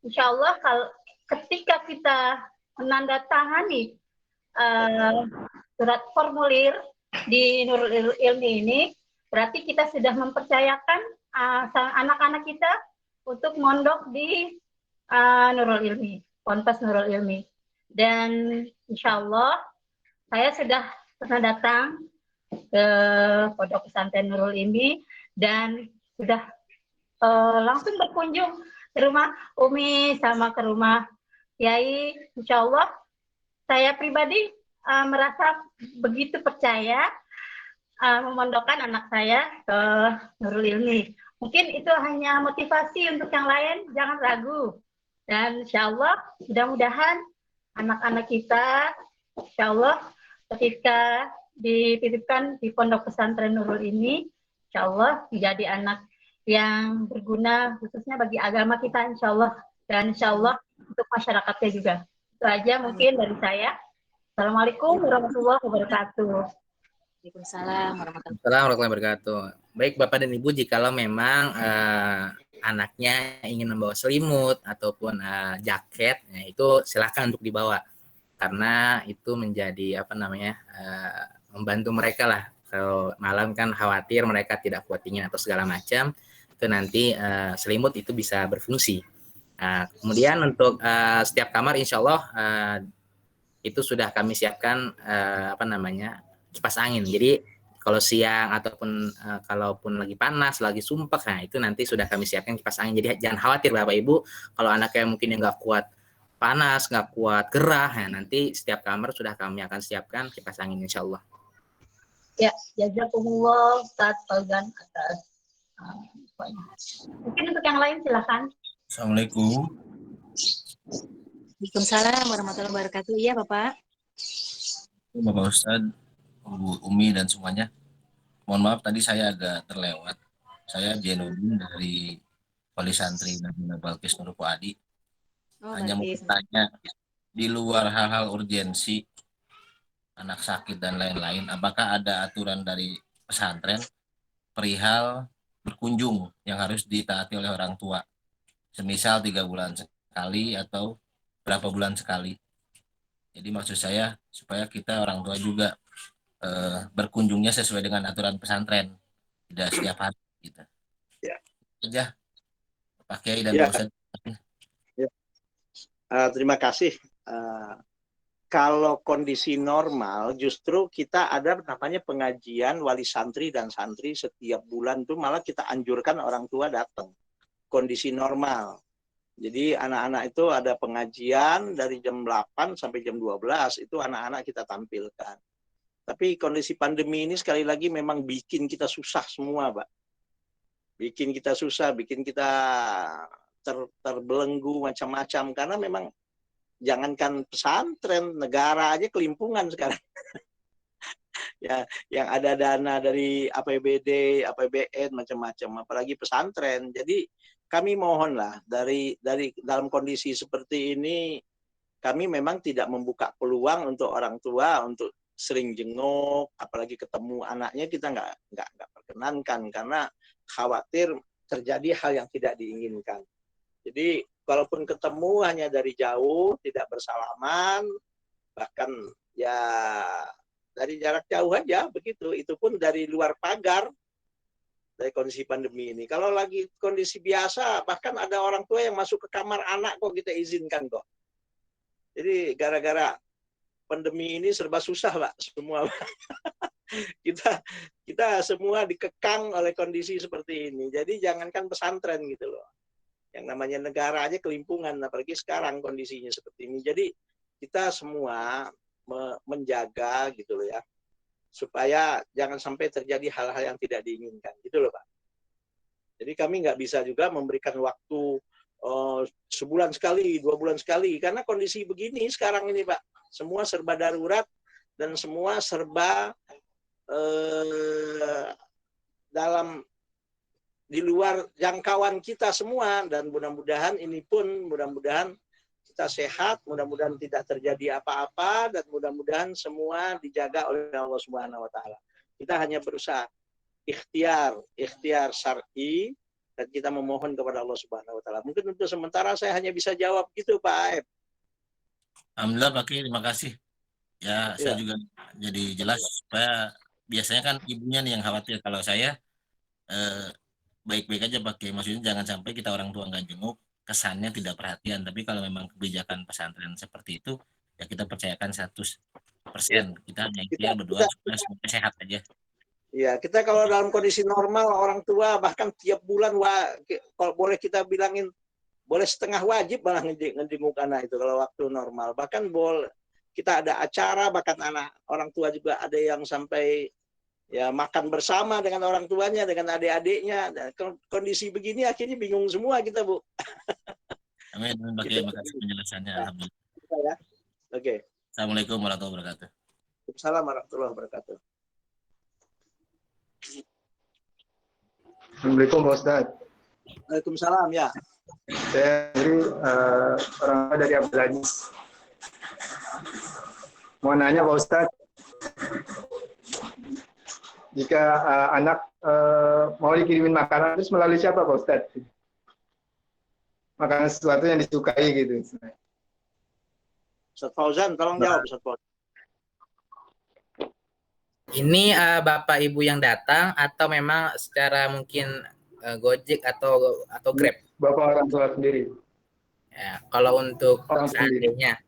Insya Allah kalau ketika kita menandatangani surat formulir di Nurul Ilmi ini, berarti kita sudah mempercayakan anak-anak kita untuk mondok di Nurul Ilmi, Ponpes Nurul Ilmi. Dan insya Allah saya sudah pernah datang ke Pondok Pesantren Nurul Ilmi dan sudah langsung berkunjung ke rumah Umi sama ke rumah Yai. Insya Allah saya pribadi merasa begitu percaya memondokkan anak saya ke Nurul Ilmi. Mungkin itu hanya motivasi untuk yang lain, jangan ragu. Dan insya Allah mudah-mudahan anak-anak kita insya Allah ketika dititipkan di Pondok Pesantren Nurul ini, insya Allah menjadi anak yang berguna khususnya bagi agama kita insya Allah, dan insya Allah untuk masyarakatnya juga. Itu aja mungkin dari saya. Assalamualaikum warahmatullahi wabarakatuh. Waalaikumsalam warahmatullahi wabarakatuh. Baik Bapak dan Ibu, jikalau memang anaknya ingin membawa selimut ataupun jaket, ya, itu silakan untuk dibawa karena itu menjadi membantu mereka lah. Kalau malam kan khawatir mereka tidak kuat dingin atau segala macam, itu nanti selimut itu bisa berfungsi. Kemudian untuk setiap kamar insya Allah itu sudah kami siapkan kipas angin. Jadi kalau siang ataupun kalaupun lagi panas, lagi sumpek, nah itu nanti sudah kami siapkan kipas angin. Jadi jangan khawatir Bapak Ibu, kalau anaknya mungkin yang nggak kuat panas, nggak kuat gerah, nah nanti setiap kamar sudah kami akan siapkan kipas angin insya Allah. Ya, jazakumullah Ustaz Fauzan atas mungkin untuk yang lain silakan. Assalamualaikum. Waalaikumsalam warahmatullahi wabarakatuh. Iya Bapak. Bapak Ustadz, Bu Umi dan semuanya. Mohon maaf tadi saya agak terlewat. Saya Jenudin dari Wali Santri Nabila Balkis Nur Fuadi. Hanya mau bertanya, di luar hal-hal urgensi, anak sakit dan lain-lain, apakah ada aturan dari pesantren perihal berkunjung yang harus ditaati oleh orang tua? Semisal 3 bulan sekali atau berapa bulan sekali. Jadi maksud saya supaya kita orang tua juga berkunjungnya sesuai dengan aturan pesantren, tidak setiap hari gitu. Ya. Aja Pak Kiai dan Pak Ustadz. Terima kasih. Kalau kondisi normal, justru kita ada namanya pengajian wali santri dan santri setiap bulan tuh malah kita anjurkan orang tua datang. Kondisi normal. Jadi anak-anak itu ada pengajian dari jam 8 sampai jam 12, itu anak-anak kita tampilkan. Tapi kondisi pandemi ini sekali lagi memang bikin kita susah semua, Pak. Bikin kita susah, bikin kita terbelenggu macam-macam. Karena memang jangankan pesantren, negara aja kelimpungan sekarang. Ya, yang ada dana dari APBD, APBN macam-macam, apalagi pesantren. Jadi kami mohonlah dari dalam kondisi seperti ini kami memang tidak membuka peluang untuk orang tua untuk sering jenguk, apalagi ketemu anaknya kita nggak perkenankan karena khawatir terjadi hal yang tidak diinginkan. Jadi kalaupun ketemu hanya dari jauh, tidak bersalaman, bahkan ya dari jarak jauh aja begitu. Itu pun dari luar pagar dari kondisi pandemi ini. Kalau lagi kondisi biasa, bahkan ada orang tua yang masuk ke kamar anak kok kita izinkan kok. Jadi gara-gara pandemi ini serba susah, Pak, semua. kita semua dikekang oleh kondisi seperti ini. Jadi jangankan pesantren gitu loh. Yang namanya negara aja kelimpungan, apalagi sekarang kondisinya seperti ini. Jadi kita semua menjaga gitu loh ya, supaya jangan sampai terjadi hal-hal yang tidak diinginkan gitu loh Pak. Jadi kami nggak bisa juga memberikan waktu sebulan sekali, 2 bulan sekali, karena kondisi begini sekarang ini Pak, semua serba darurat dan semua serba dalam di luar jangkauan kita semua, dan mudah-mudahan ini pun mudah-mudahan kita sehat, mudah-mudahan tidak terjadi apa-apa, dan mudah-mudahan semua dijaga oleh Allah Subhanahu wa taala. Kita hanya berusaha ikhtiar syar'i, dan kita memohon kepada Allah Subhanahu wa taala. Mungkin untuk sementara saya hanya bisa jawab gitu Pak Aib. Alhamdulillah Pak Kiai, terima kasih. Ya, saya juga jadi jelas supaya biasanya kan ibunya nih yang khawatir, kalau saya baik-baik aja Pak Kiai. Maksudnya jangan sampai kita orang tua nggak jenguk, kesannya tidak perhatian. Tapi kalau memang kebijakan pesantren seperti itu, ya kita percayakan 100%. Kita hanya ikhtiar berdoa supaya semuanya sehat aja. Ya, kita kalau dalam kondisi normal, orang tua bahkan tiap bulan, kalau boleh kita bilangin, boleh setengah wajib malah ngejenguk anak itu kalau waktu normal. Bahkan kita ada acara, bahkan orang tua juga ada yang sampai ya makan bersama dengan orang tuanya, dengan adik-adiknya. Kondisi begini akhirnya bingung semua kita, Bu. Amin. Terima kasih penjelasannya. Alhamdulillah. Ya. Oke. Assalamualaikum warahmatullahi wabarakatuh. Waalaikumsalam warahmatullahi wabarakatuh. Assalamualaikum Pak Ustadz. Waalaikumsalam ya. Saya orang tua dari Abdul Aziz. Mau nanya Pak Ustadz, jika anak mau dikirimin makanan, terus melalui siapa Pak Ustadz? Makanan sesuatu yang disukai gitu. Ustadz Fauzan, tolong jawab Ustadz Fauzan. Ini Bapak Ibu yang datang atau memang secara mungkin Gojek atau Grab? Bapak orang tua sendiri. Ya, kalau untuk seandainya.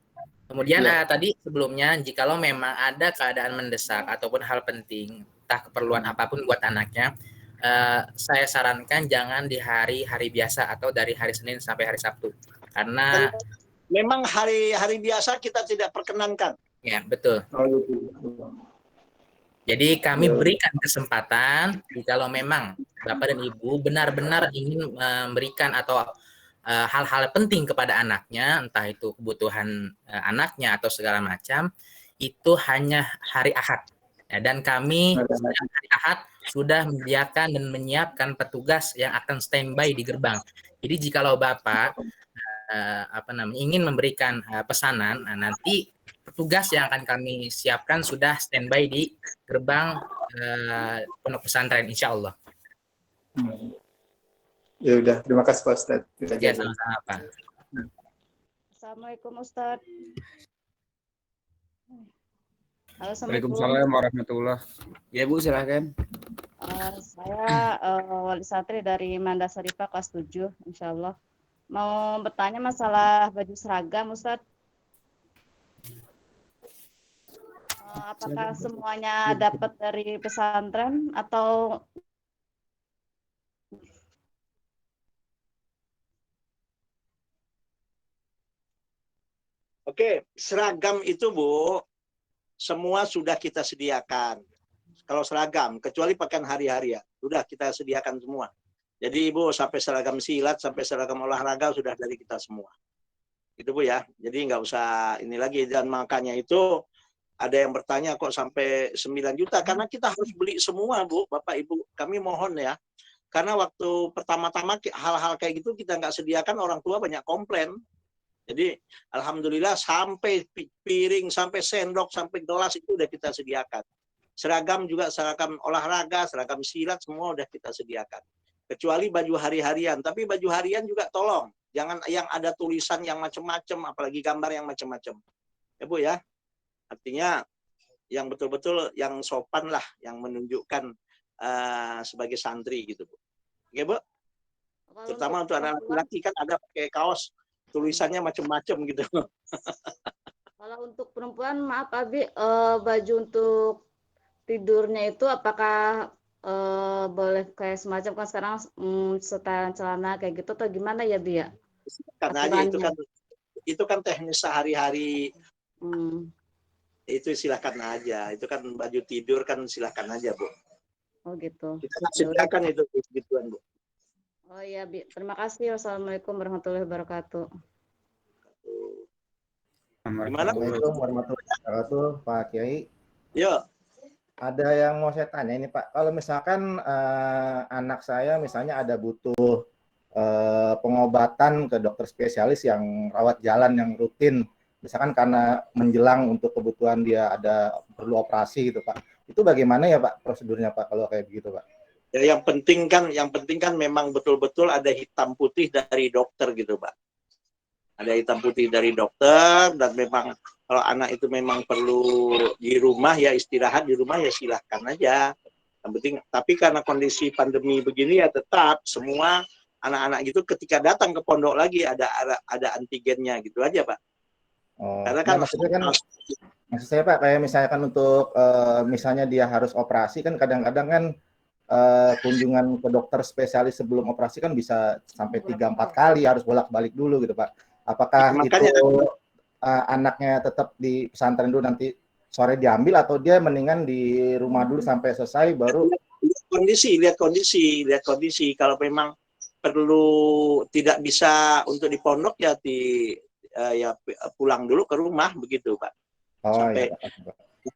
Kemudian tadi sebelumnya, jikalau memang ada keadaan mendesak ataupun hal penting, entah keperluan apapun buat anaknya, saya sarankan jangan di hari-hari biasa atau dari hari Senin sampai hari Sabtu. Karena memang hari biasa kita tidak perkenankan. Ya, betul. Jadi kami berikan kesempatan, kalau memang Bapak dan Ibu benar-benar ingin memberikan atau hal-hal penting kepada anaknya, entah itu kebutuhan anaknya atau segala macam, itu hanya hari Ahad. Ya, dan kami hari Ahad sudah menyediakan dan menyiapkan petugas yang akan standby di gerbang. Jadi jikalau Bapak ingin memberikan pesanan, nanti petugas yang akan kami siapkan sudah standby di gerbang pondok pesantren, insya Allah. Ya udah, terima kasih Pak Ustadz. Ya, sama-sama Pak. Assalamualaikum Ustadz. Halo, Waalaikumsalam warahmatullahi. Ya Bu, silahkan. Saya wali santri dari Manda Sarifah kelas 7, insya Allah. Mau bertanya masalah baju seragam Ustadz. Apakah semuanya dapat dari pesantren atau Oke, seragam itu Bu, semua sudah kita sediakan. Kalau seragam, kecuali pakaian hari-hari ya, sudah kita sediakan semua. Jadi Ibu sampai seragam silat, sampai seragam olahraga sudah dari kita semua. Itu Bu ya, jadi nggak usah ini lagi. Dan makanya itu ada yang bertanya kok sampai 9 juta, karena kita harus beli semua Bu, Bapak Ibu. Kami mohon ya, karena waktu pertama-tama hal-hal kayak gitu kita nggak sediakan, orang tua banyak komplain. Jadi alhamdulillah sampai piring, sampai sendok, sampai gelas itu udah kita sediakan. Seragam juga, seragam olahraga, seragam silat semua udah kita sediakan. Kecuali baju hari-harian, tapi baju harian juga tolong jangan yang ada tulisan yang macam-macam, apalagi gambar yang macam-macam. Ya Bu ya. Artinya yang betul-betul yang sopan lah, yang menunjukkan sebagai santri gitu Bu. Oke Bu. Terutama untuk anak laki-laki kan ada pakai kaos tulisannya macam-macam gitu. Kalau untuk perempuan, maaf Abi, baju untuk tidurnya itu apakah boleh kayak semacam kan sekarang setelan celana kayak gitu atau gimana ya Bi ya? Karena aja itu kan teknis sehari-hari. Itu silakan aja. Itu kan baju tidur kan silakan aja Bu. Oh gitu. Kita sediakan itu gituan Bu. Oh iya Bi, terima kasih. Wassalamualaikum warahmatullahi wabarakatuh. Assalamualaikum warahmatullahi wabarakatuh, Pak Kiai. Ya. Ada yang mau saya tanya ini Pak. Kalau misalkan anak saya misalnya ada butuh pengobatan ke dokter spesialis yang rawat jalan yang rutin, misalkan karena menjelang untuk kebutuhan dia ada perlu operasi gitu Pak. Itu bagaimana ya Pak prosedurnya Pak kalau kayak begitu Pak? Ya, yang penting kan memang betul-betul ada hitam putih dari dokter gitu Pak. Ada hitam putih dari dokter, dan memang kalau anak itu memang perlu di rumah ya istirahat di rumah ya silahkan aja. Yang penting, tapi karena kondisi pandemi begini ya tetap semua anak-anak gitu ketika datang ke pondok lagi ada antigennya gitu aja Pak. Oh, Karena kan maksud saya Pak kayak misalkan untuk misalnya dia harus operasi kan kadang-kadang kan kunjungan ke dokter spesialis sebelum operasi kan bisa sampai 3-4 kali harus bolak-balik dulu gitu Pak. Apakah makanya, itu anaknya tetap di pesantren dulu nanti sore diambil atau dia mendingan di rumah dulu sampai selesai baru lihat kondisi kalau memang perlu tidak bisa untuk di pondok ya ya pulang dulu ke rumah begitu Pak. Oh, sampai ya,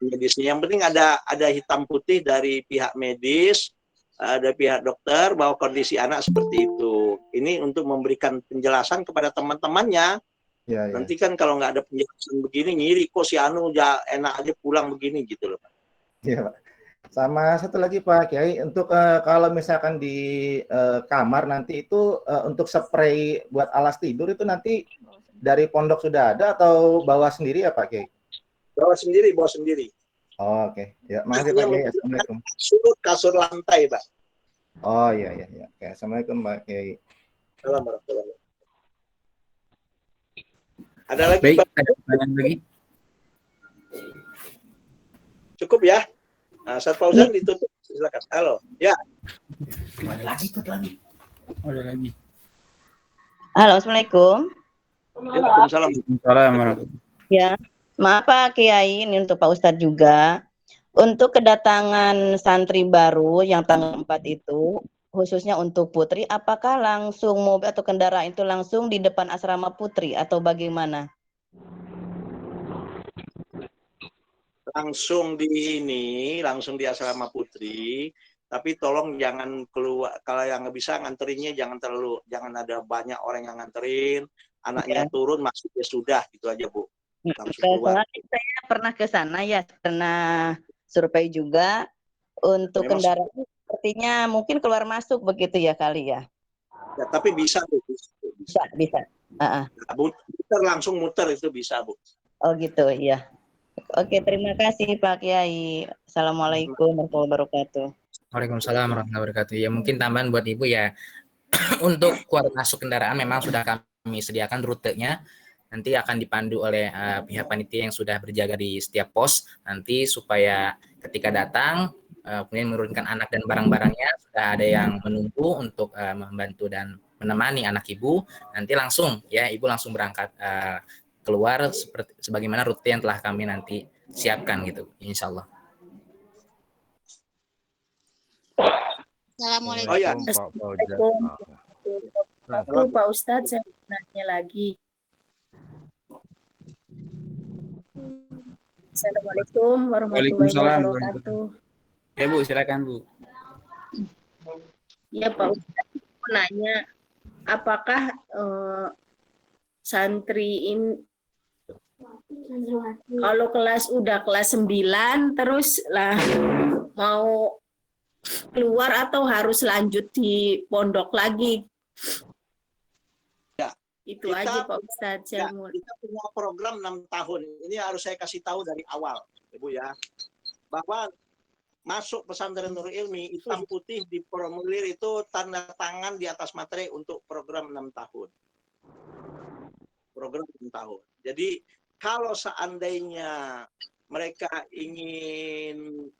medisnya. Yang penting ada hitam putih dari pihak medis, ada pihak dokter bahwa kondisi anak seperti itu. Ini untuk memberikan penjelasan kepada teman-temannya. Ya, ya. Nanti kan kalau nggak ada penjelasan begini ngiri kok si Anu enak aja pulang begini gitu loh Pak. Iya Pak. Sama satu lagi Pak Kiai, untuk kalau misalkan di kamar nanti itu untuk spray buat alas tidur itu nanti dari pondok sudah ada atau bawa sendiri ya Pak Kiai? Bawa sendiri. Oh, oke. Ya, makasih Pak Kiai. Assalamualaikum. Kasur lantai Pak. Oh iya. Oke, assalamualaikum Pak Kiai. Assalamualaikum. Ada lagi Baik, Pak? ada pertanyaan lagi? Cukup ya. Nah, Ustaz Fauzan ditutup, silakan. Halo, ya. Ada lagi. Halo, Assalamualaikum. Waalaikumsalam. Ya, maaf Pak Kiai, ini untuk Pak Ustadz juga. Untuk kedatangan santri baru yang tanggal 4 itu, khususnya untuk putri, apakah langsung mobil atau kendaraan itu langsung di depan asrama putri atau bagaimana? Langsung di asrama putri, tapi tolong jangan keluar, kalau yang nggak bisa nganterinnya jangan ada banyak orang yang nganterin, anaknya turun masuk ya sudah gitu aja Bu. Langsung keluar. Saya pernah ke sana ya, pernah survei juga untuk Memang kendaraan sepertinya mungkin keluar masuk begitu ya kali ya. Ya, tapi bisa Bu. Bisa. Muter langsung muter itu bisa Bu. Oh gitu, iya. Oke, terima kasih Pak Kiai. Assalamualaikum warahmatullahi wabarakatuh. Waalaikumsalam warahmatullahi wabarakatuh. Ya mungkin tambahan buat Ibu ya. Untuk keluar masuk kendaraan memang sudah kami sediakan rutenya. Nanti akan dipandu oleh pihak panitia yang sudah berjaga di setiap pos. Nanti supaya ketika datang kemudian menurunkan anak dan barang-barangnya sudah ada yang menunggu untuk membantu dan menemani anak Ibu. Nanti langsung ya Ibu langsung berangkat keluar sebagaimana rute yang telah kami nanti siapkan gitu, insya Allah. Assalamualaikum. Oh ya. Pak Ustadz, saya nanya lagi. Assalamualaikum warahmatullahi wabarakatuh. Ya Bu, silakan Bu. Ya Pak Ustadz, mau nanya, apakah santri ini kalau udah kelas 9 terus lah mau keluar atau harus lanjut di pondok lagi? Ya, Itu aja Pak Ustadz. Kita punya program 6 tahun. Ini harus saya kasih tahu dari awal, Ibu ya. Bahwa masuk pesantren Nurul Ilmi, hitam putih di formulir itu tanda tangan di atas materai untuk program 6 tahun. Program 6 tahun. Jadi kalau seandainya mereka ingin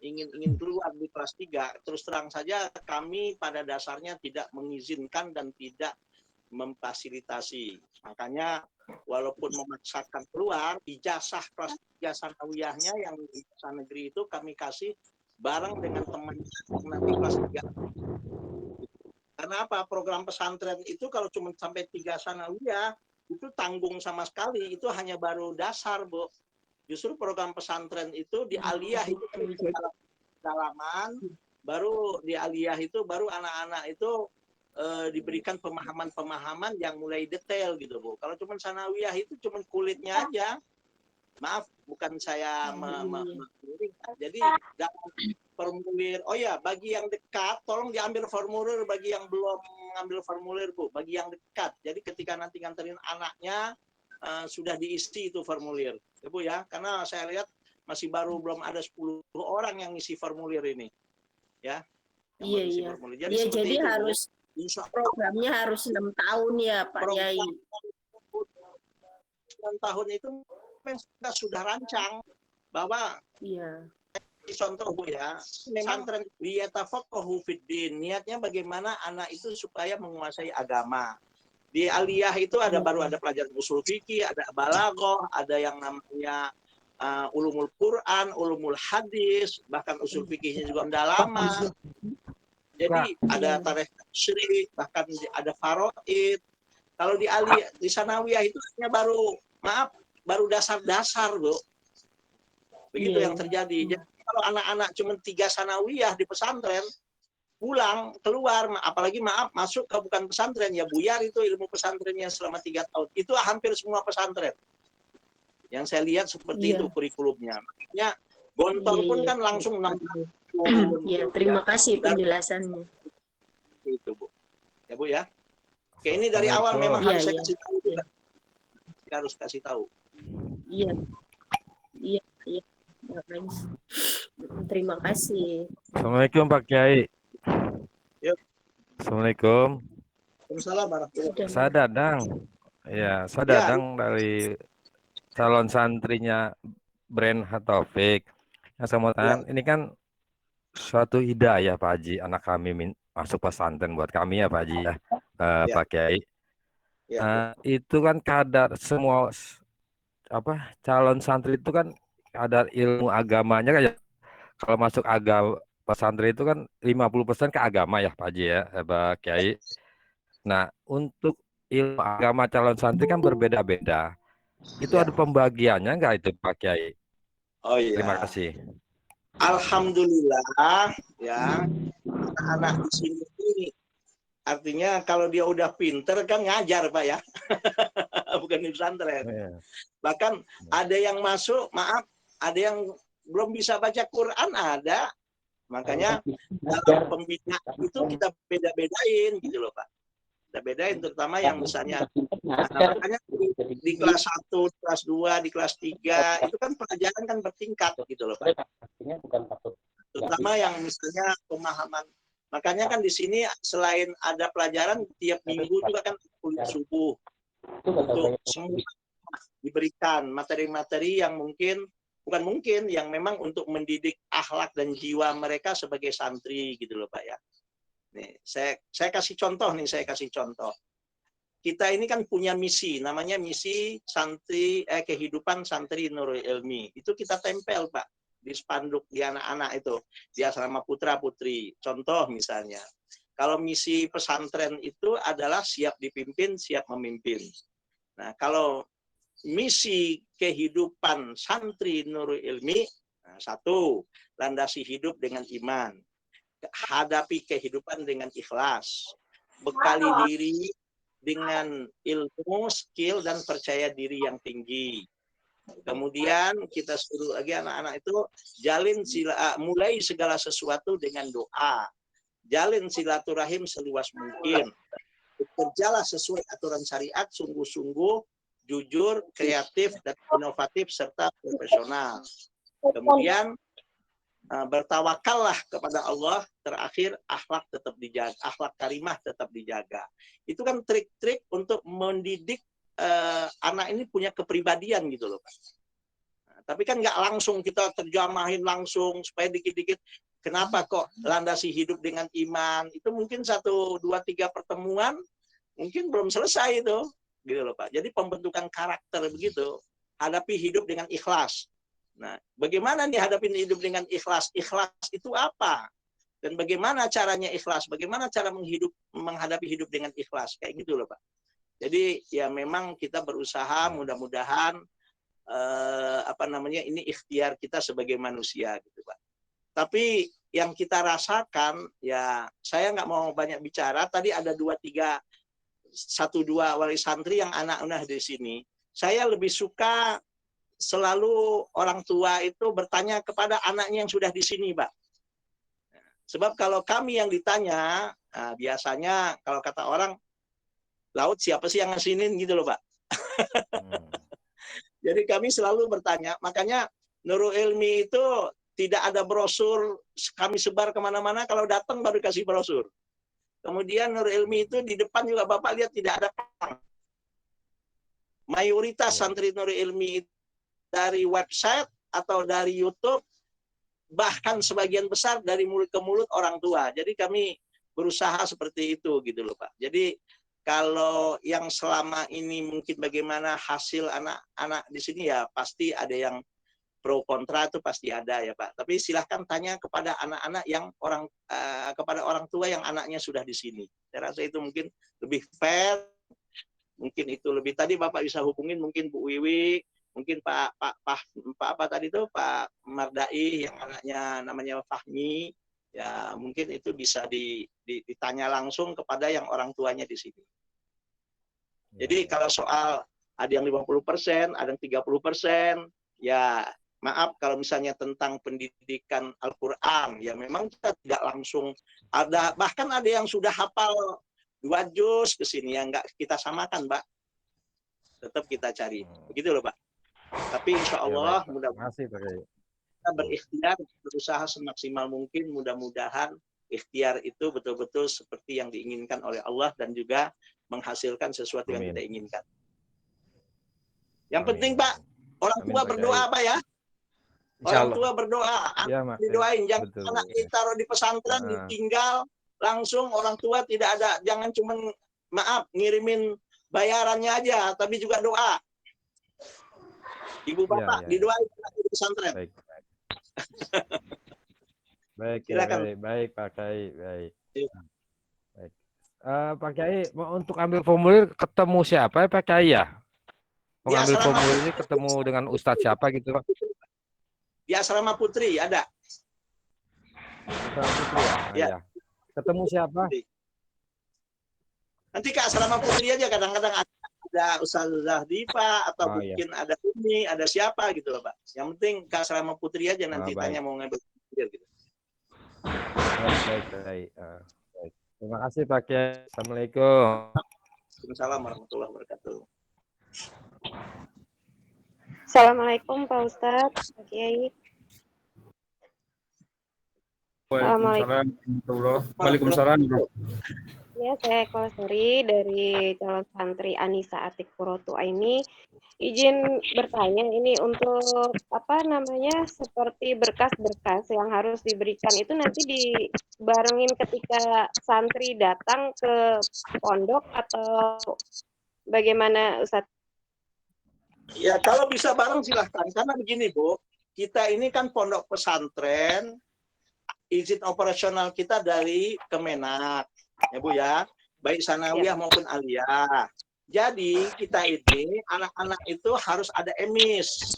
keluar di kelas 3, terus terang saja kami pada dasarnya tidak mengizinkan dan tidak memfasilitasi. Makanya walaupun memaksakan keluar, ijazah kelas 3 sanawiyahnya yang ijazah negeri itu kami kasih bareng dengan teman nanti kelas 3. Karena apa? Program pesantren itu kalau cuma sampai 3 sanawiyah itu tanggung sama sekali, itu hanya baru dasar, Bu. Justru program pesantren itu di aliyah itu dalaman, baru di aliyah itu baru anak-anak itu diberikan pemahaman-pemahaman yang mulai detail gitu, Bu. Kalau cuma sanawiyah itu cuma kulitnya aja. Maaf, bukan saya jadi dalam formulir. Oh ya, bagi yang dekat tolong diambil formulir, bagi yang belum mengambil formulir, Bu, bagi yang dekat. Jadi ketika nanti nganterin anaknya sudah diisi itu formulir, ya, Bu ya. Karena saya lihat masih baru belum ada 10 orang yang ngisi formulir ini. Ya. Iya. Jadi, Jadi itu, harus programnya harus 6 tahun ya Pak Yai. 6 tahun itu kita sudah rancang bahwa contoh, Bu ya, pesantren liyatafaqahu fiddin, niatnya bagaimana anak itu supaya menguasai agama. Di aliyah itu baru ada pelajaran usul fikih, ada balaghah, ada yang namanya ulumul Quran, ulumul hadis, bahkan usul fikihnya juga pendalaman. Jadi ada tarikh syri, bahkan ada faraid. Kalau di aliyah, di sanawiyah itu hanya baru dasar-dasar, Bu. Begitu yang terjadi. Jadi kalau anak-anak cuma 3 sanawiyah di pesantren, pulang, keluar, apalagi masuk ke bukan pesantren, ya buyar itu ilmu pesantrennya selama 3 tahun. Itu hampir semua pesantren. Yang saya lihat seperti itu kurikulumnya. Makanya Gontor pun kan langsung 6 tahun. Ya, terima kasih penjelasannya. Itu, Bu. Ya, Bu ya. Oke, ini dari awal memang harus saya kasih tahu. Kita harus kasih tahu. Iya. Terima kasih. Assalamualaikum Pak Kiai. Yuk. Assalamualaikum. Waalaikumsalam warahmatullahi wabarakatuh. Saya Dadang. Ya, saya Dadang dari calon santrinya Brand Taufik. Yang saya mau tanya, ini kan suatu hidayah Pak Haji, anak kami masuk pesantren buat kami ya Pak Haji ya, Pak Kiai. Itu kan kadar semua calon santri itu kan kadar ilmu agamanya kan ya. Kalau masuk agama pesantren itu kan 50% ke agama ya Pak Haji ya, Pak Kiai. Nah, untuk ilmu agama calon santri kan berbeda-beda. Itu ada pembagiannya nggak itu Pak Kiai? Oh iya. Terima kasih. Alhamdulillah ya, anak di sini artinya kalau dia udah pinter kan ngajar Pak ya, bukan di pesantren. Bahkan ada yang masuk, ada yang belum bisa baca Quran ada, makanya dalam pembinaan itu kita beda-bedain gitu loh Pak. Kita bedain terutama yang misalnya makanya di kelas 1, di kelas 2, di kelas 3 itu kan pelajaran kan bertingkat gitu loh Pak. Terutama yang misalnya pemahaman. Makanya kan di sini selain ada pelajaran tiap minggu juga kan kuliah subuh untuk semua diberikan materi-materi yang yang memang untuk mendidik akhlak dan jiwa mereka sebagai santri gitu loh Pak ya. Nih, saya kasih contoh. Kita ini kan punya misi, namanya misi santri kehidupan santri Nurul Ilmi. Itu kita tempel Pak di spanduk di anak-anak itu, di asrama putra putri. Contoh misalnya, kalau misi pesantren itu adalah siap dipimpin, siap memimpin. Nah, kalau misi kehidupan santri Nurul Ilmi, satu, landasi hidup dengan iman. Hadapi kehidupan dengan ikhlas, bekali diri dengan ilmu, skill, dan percaya diri yang tinggi. Kemudian kita suruh lagi anak-anak itu mulai segala sesuatu dengan doa. Jalin silaturahim seluas mungkin. Bekerjalah sesuai aturan syariat, sungguh-sungguh, jujur, kreatif, dan inovatif, serta profesional. Kemudian bertawakallah kepada Allah. Terakhir, akhlak tetap dijaga, akhlak karimah tetap dijaga. Itu kan trik-trik untuk mendidik anak ini punya kepribadian gitu loh, Pak. Nah, tapi kan nggak langsung kita terjemahin langsung supaya dikit-dikit. Kenapa kok landasi hidup dengan iman? Itu mungkin 1, 2, 3 pertemuan mungkin belum selesai itu, gitu loh Pak. Jadi pembentukan karakter begitu. Hadapi hidup dengan ikhlas. Nah, bagaimana nih hadapin hidup dengan ikhlas? Ikhlas itu apa? Dan bagaimana caranya ikhlas? Bagaimana cara menghadapi hidup dengan ikhlas? Kayak gitu loh Pak. Jadi ya memang kita berusaha mudah-mudahan ini ikhtiar kita sebagai manusia gitu Pak. Tapi yang kita rasakan ya saya nggak mau banyak bicara. Tadi ada 2-3 1-2 wali santri yang anak-anak di sini. Saya lebih suka selalu orang tua itu bertanya kepada anaknya yang sudah di sini, Pak. Sebab kalau kami yang ditanya, biasanya kalau kata orang laut siapa sih yang ngasinin gitu loh Pak. Jadi kami selalu bertanya, makanya Nurul Ilmi itu tidak ada brosur kami sebar kemana-mana, kalau datang baru kasih brosur. Kemudian Nurul Ilmi itu di depan juga Bapak lihat tidak ada palang. Mayoritas santri Nurul Ilmi dari website atau dari YouTube, bahkan sebagian besar dari mulut ke mulut orang tua. Jadi kami berusaha seperti itu gitu loh Pak. Jadi kalau yang selama ini mungkin bagaimana hasil anak-anak di sini ya pasti ada yang pro kontra itu pasti ada ya Pak. Tapi silahkan tanya kepada anak-anak yang kepada orang tua yang anaknya sudah di sini. Saya rasa itu mungkin lebih fair. Mungkin itu lebih tadi Bapak bisa hubungin mungkin Bu Wiwi, mungkin Pak apa tadi itu Pak Mardai yang anaknya namanya Fahmi. Ya mungkin itu bisa ditanya langsung kepada yang orang tuanya di sini. Jadi kalau soal ada yang 50%, ada yang 30%, ya maaf kalau misalnya tentang pendidikan Al-Quran, ya memang kita tidak langsung ada, bahkan ada yang sudah hafal 2 juz ke sini yang nggak kita samakan, Pak. Tetap kita cari. Begitu loh, Pak. Tapi insya Allah mudah-mudahan kita berikhtiar, berusaha semaksimal mungkin, mudah-mudahan ikhtiar itu betul-betul seperti yang diinginkan oleh Allah dan juga menghasilkan sesuatu yang kita inginkan. Yang penting Pak, orang tua berdoa Pak ya. Orang tua berdoa, didoain. Jangan anak ditaruh di pesantren, ditinggal langsung orang tua tidak ada. Jangan cuma ngirimin bayarannya aja, tapi juga doa. Ibu bapak didoain di pesantren. Baik, baik Pak Kiai, baik. Baik. Pak Kiai, untuk ambil formulir ketemu siapa ya Pak Kiai ya? Mengambil formulir ini ketemu dengan Ustadz siapa gitu Pak? Di Asrama Putri ada. Asrama Putri ya? Ya. Ketemu siapa? Nanti ke Asrama Putri aja, kadang-kadang ada Ustazah Diva atau mungkin ada Umi, ada siapa gitu loh Pak. Yang penting ke Asrama Putri aja nanti tanya mau ngambil formulir gitu. Baik. Terima kasih Pak Kiai. Assalamualaikum. Waalaikumsalam warahmatullahi wabarakatuh. Assalamualaikum Pak Ustadz, Pak Kiai. Waalaikumsalam. Ya, saya Eko Seri dari calon santri Anissa Atik Purotu ini. Izin bertanya ini untuk seperti berkas-berkas yang harus diberikan itu nanti dibarengin ketika santri datang ke pondok atau bagaimana Ustadz? Ya kalau bisa bareng silahkan, karena begini Bu, kita ini kan pondok pesantren, izin operasional kita dari Kemenak, ya Bu ya, baik sanawiyah maupun aliyah. Jadi kita ini anak-anak itu harus ada emis.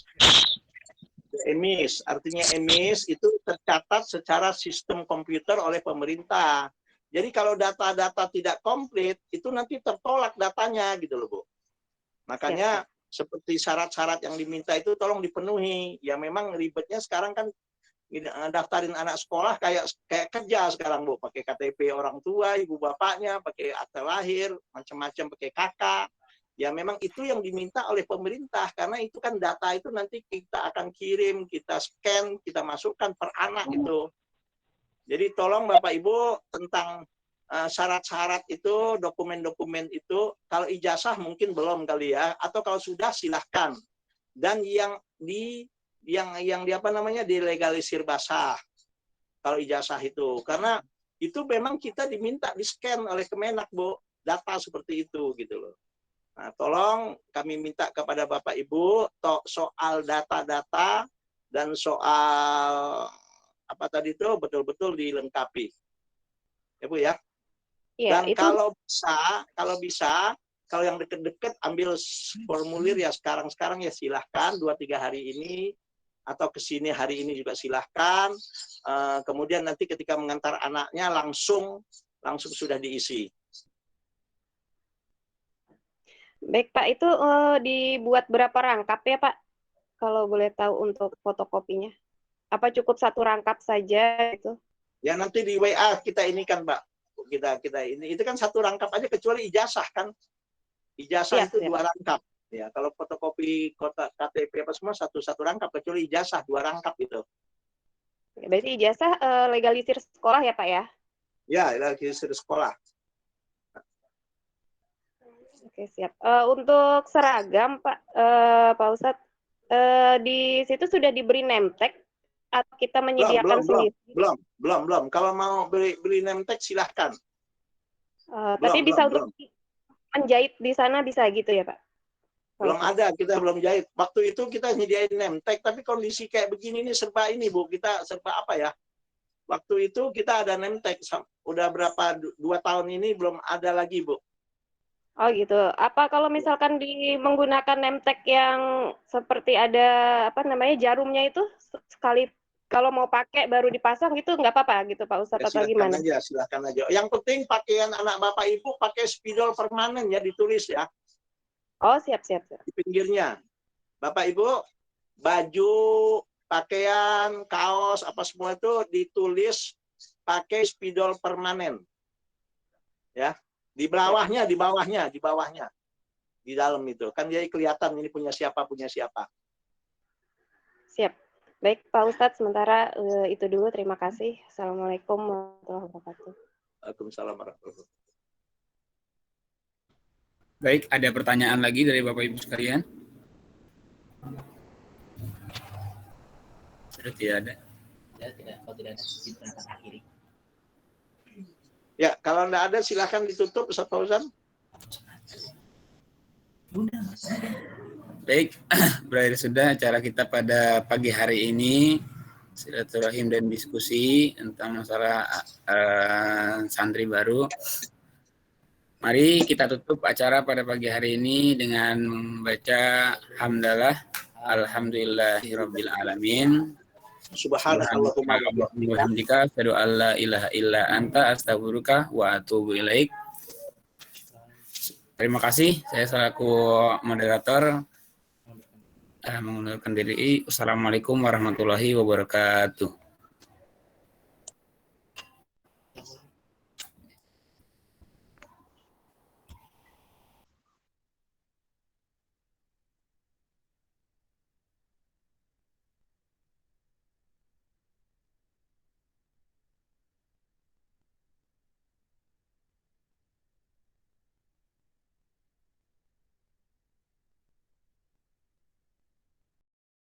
Emis, artinya emis itu tercatat secara sistem komputer oleh pemerintah. Jadi kalau data-data tidak komplit, itu nanti tertolak datanya gitu loh, Bu. Makanya seperti syarat-syarat yang diminta itu tolong dipenuhi. Ya memang ribetnya sekarang kan daftarin anak sekolah kayak kerja sekarang, Bu. Pakai KTP orang tua, ibu bapaknya, pakai akte lahir, macam-macam, pakai kakak. Ya memang itu yang diminta oleh pemerintah, karena itu kan data itu nanti kita akan kirim, kita scan, kita masukkan per anak itu. Jadi tolong Bapak Ibu tentang syarat-syarat itu, dokumen-dokumen itu, kalau ijazah mungkin belum kali ya, atau kalau sudah silahkan. Dan yang di apa namanya dilegalisir basah kalau ijazah itu, karena itu memang kita diminta di scan oleh Kemenak, Bu, data seperti itu gitu loh. Nah, tolong kami minta kepada Bapak Ibu soal data-data dan soal apa tadi itu betul-betul dilengkapi, ya Bu ya. Ya, Dan itu kalau kalau yang deket-deket ambil formulir ya sekarang ya silahkan 2-3 hari ini, atau kesini hari ini juga silahkan. Kemudian nanti ketika mengantar anaknya langsung sudah diisi. baik Pak, itu dibuat berapa rangkap ya Pak? Kalau boleh tahu untuk fotokopinya. Apa cukup satu rangkap saja itu? Ya nanti di WA kita ini kan, Mbak. Kita ini itu kan satu rangkap aja, kecuali ijazah kan. Ijazah itu 2 rangkap. Ya, kalau fotokopi KTP apa semua satu rangkap, kecuali ijazah 2 rangkap itu. Berarti ijazah legalisir sekolah ya Pak ya? Ya, legalisir sekolah. Oke, siap. Untuk seragam Pak, Pak Ustadz, di situ sudah diberi name tag atau kita menyediakan sendiri? Belum. Kalau mau beli name tag silahkan. Tapi bisa untuk menjahit di sana bisa gitu ya Pak? Belum ada, kita belum jahit. Waktu itu kita nyediain name tag, tapi kondisi kayak begini ini serba ini, Bu. Kita serba apa ya? Waktu itu kita ada name tag, udah berapa 2 tahun ini belum ada lagi, Bu. Oh gitu. Apa kalau misalkan menggunakan name tag yang seperti ada apa namanya jarumnya itu sekali kalau mau pakai baru dipasang gitu nggak apa-apa gitu Pak Ustadz atau gimana? Silahkan aja. Yang penting pakaian anak Bapak Ibu pakai spidol permanen ya, ditulis ya. Oh siap. Di pinggirnya. Bapak Ibu baju, pakaian, kaos apa semua itu ditulis pakai spidol permanen. Ya. Di bawahnya, di dalam itu kan jadi kelihatan ini punya siapa. Siap. Baik Pak Ustadz, sementara itu dulu. Terima kasih. Assalamualaikum warahmatullahi wabarakatuh. Waalaikumsalam warahmatullahi wabarakatuh. Baik, ada pertanyaan lagi dari Bapak Ibu sekalian? Sudah tidak ada. Kalau tidak ada, kita akan akhiri. Ya, kalau tidak ada silahkan ditutup, Ustaz Fauzan. Baik, berakhir sudah acara kita pada pagi hari ini, silaturahim dan diskusi tentang masalah santri baru. Mari kita tutup acara pada pagi hari ini dengan membaca hamdalah, alhamdulillahirabbil alamin. Subhanallahumma wa bihamdika asyhadu an la ilaha illa anta astaghfiruka wa atubu ilaik. Terima kasih, saya selaku moderator mengundurkan diri. Assalamualaikum warahmatullahi wabarakatuh.